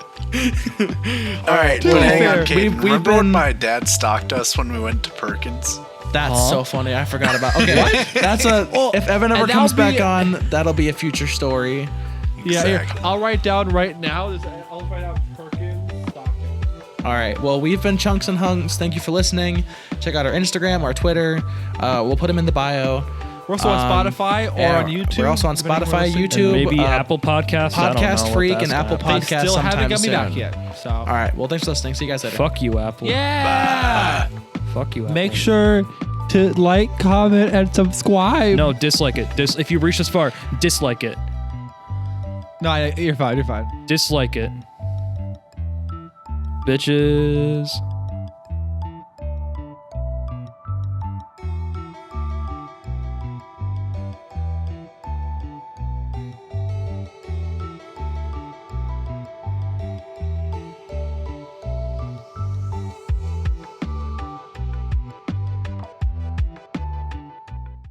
All right, To but be hang fair, on, Caden. we've Remember when been- my dad stalked us when we went to Perkins? That's Huh? so funny. I forgot about. Okay, that's a. if Evan ever and comes that'll back be- on, that'll be a future story. yeah, here, Exactly. I'll write down right now. I'll write down Perkins. Stockton. All right. Well, we've been Chunks and Hunks. Thank you for listening. Check out our Instagram, our Twitter. We'll put them in the bio. We're also on Spotify or Yeah, on YouTube. We're also on depending Spotify, where we're listening. YouTube, And maybe Apple Podcasts. I don't know Podcast what Freak, that's and gonna Apple happen. They Podcast still haven't sometime got me soon. back yet. So All right. Well, thanks for listening. See you guys later. Fuck you, Apple. yeah. Fuck you, Apple. Make sure to like, comment, and subscribe. No, dislike it. If you reach this far, dislike it. No, you're fine. You're fine. Dislike it. Bitches.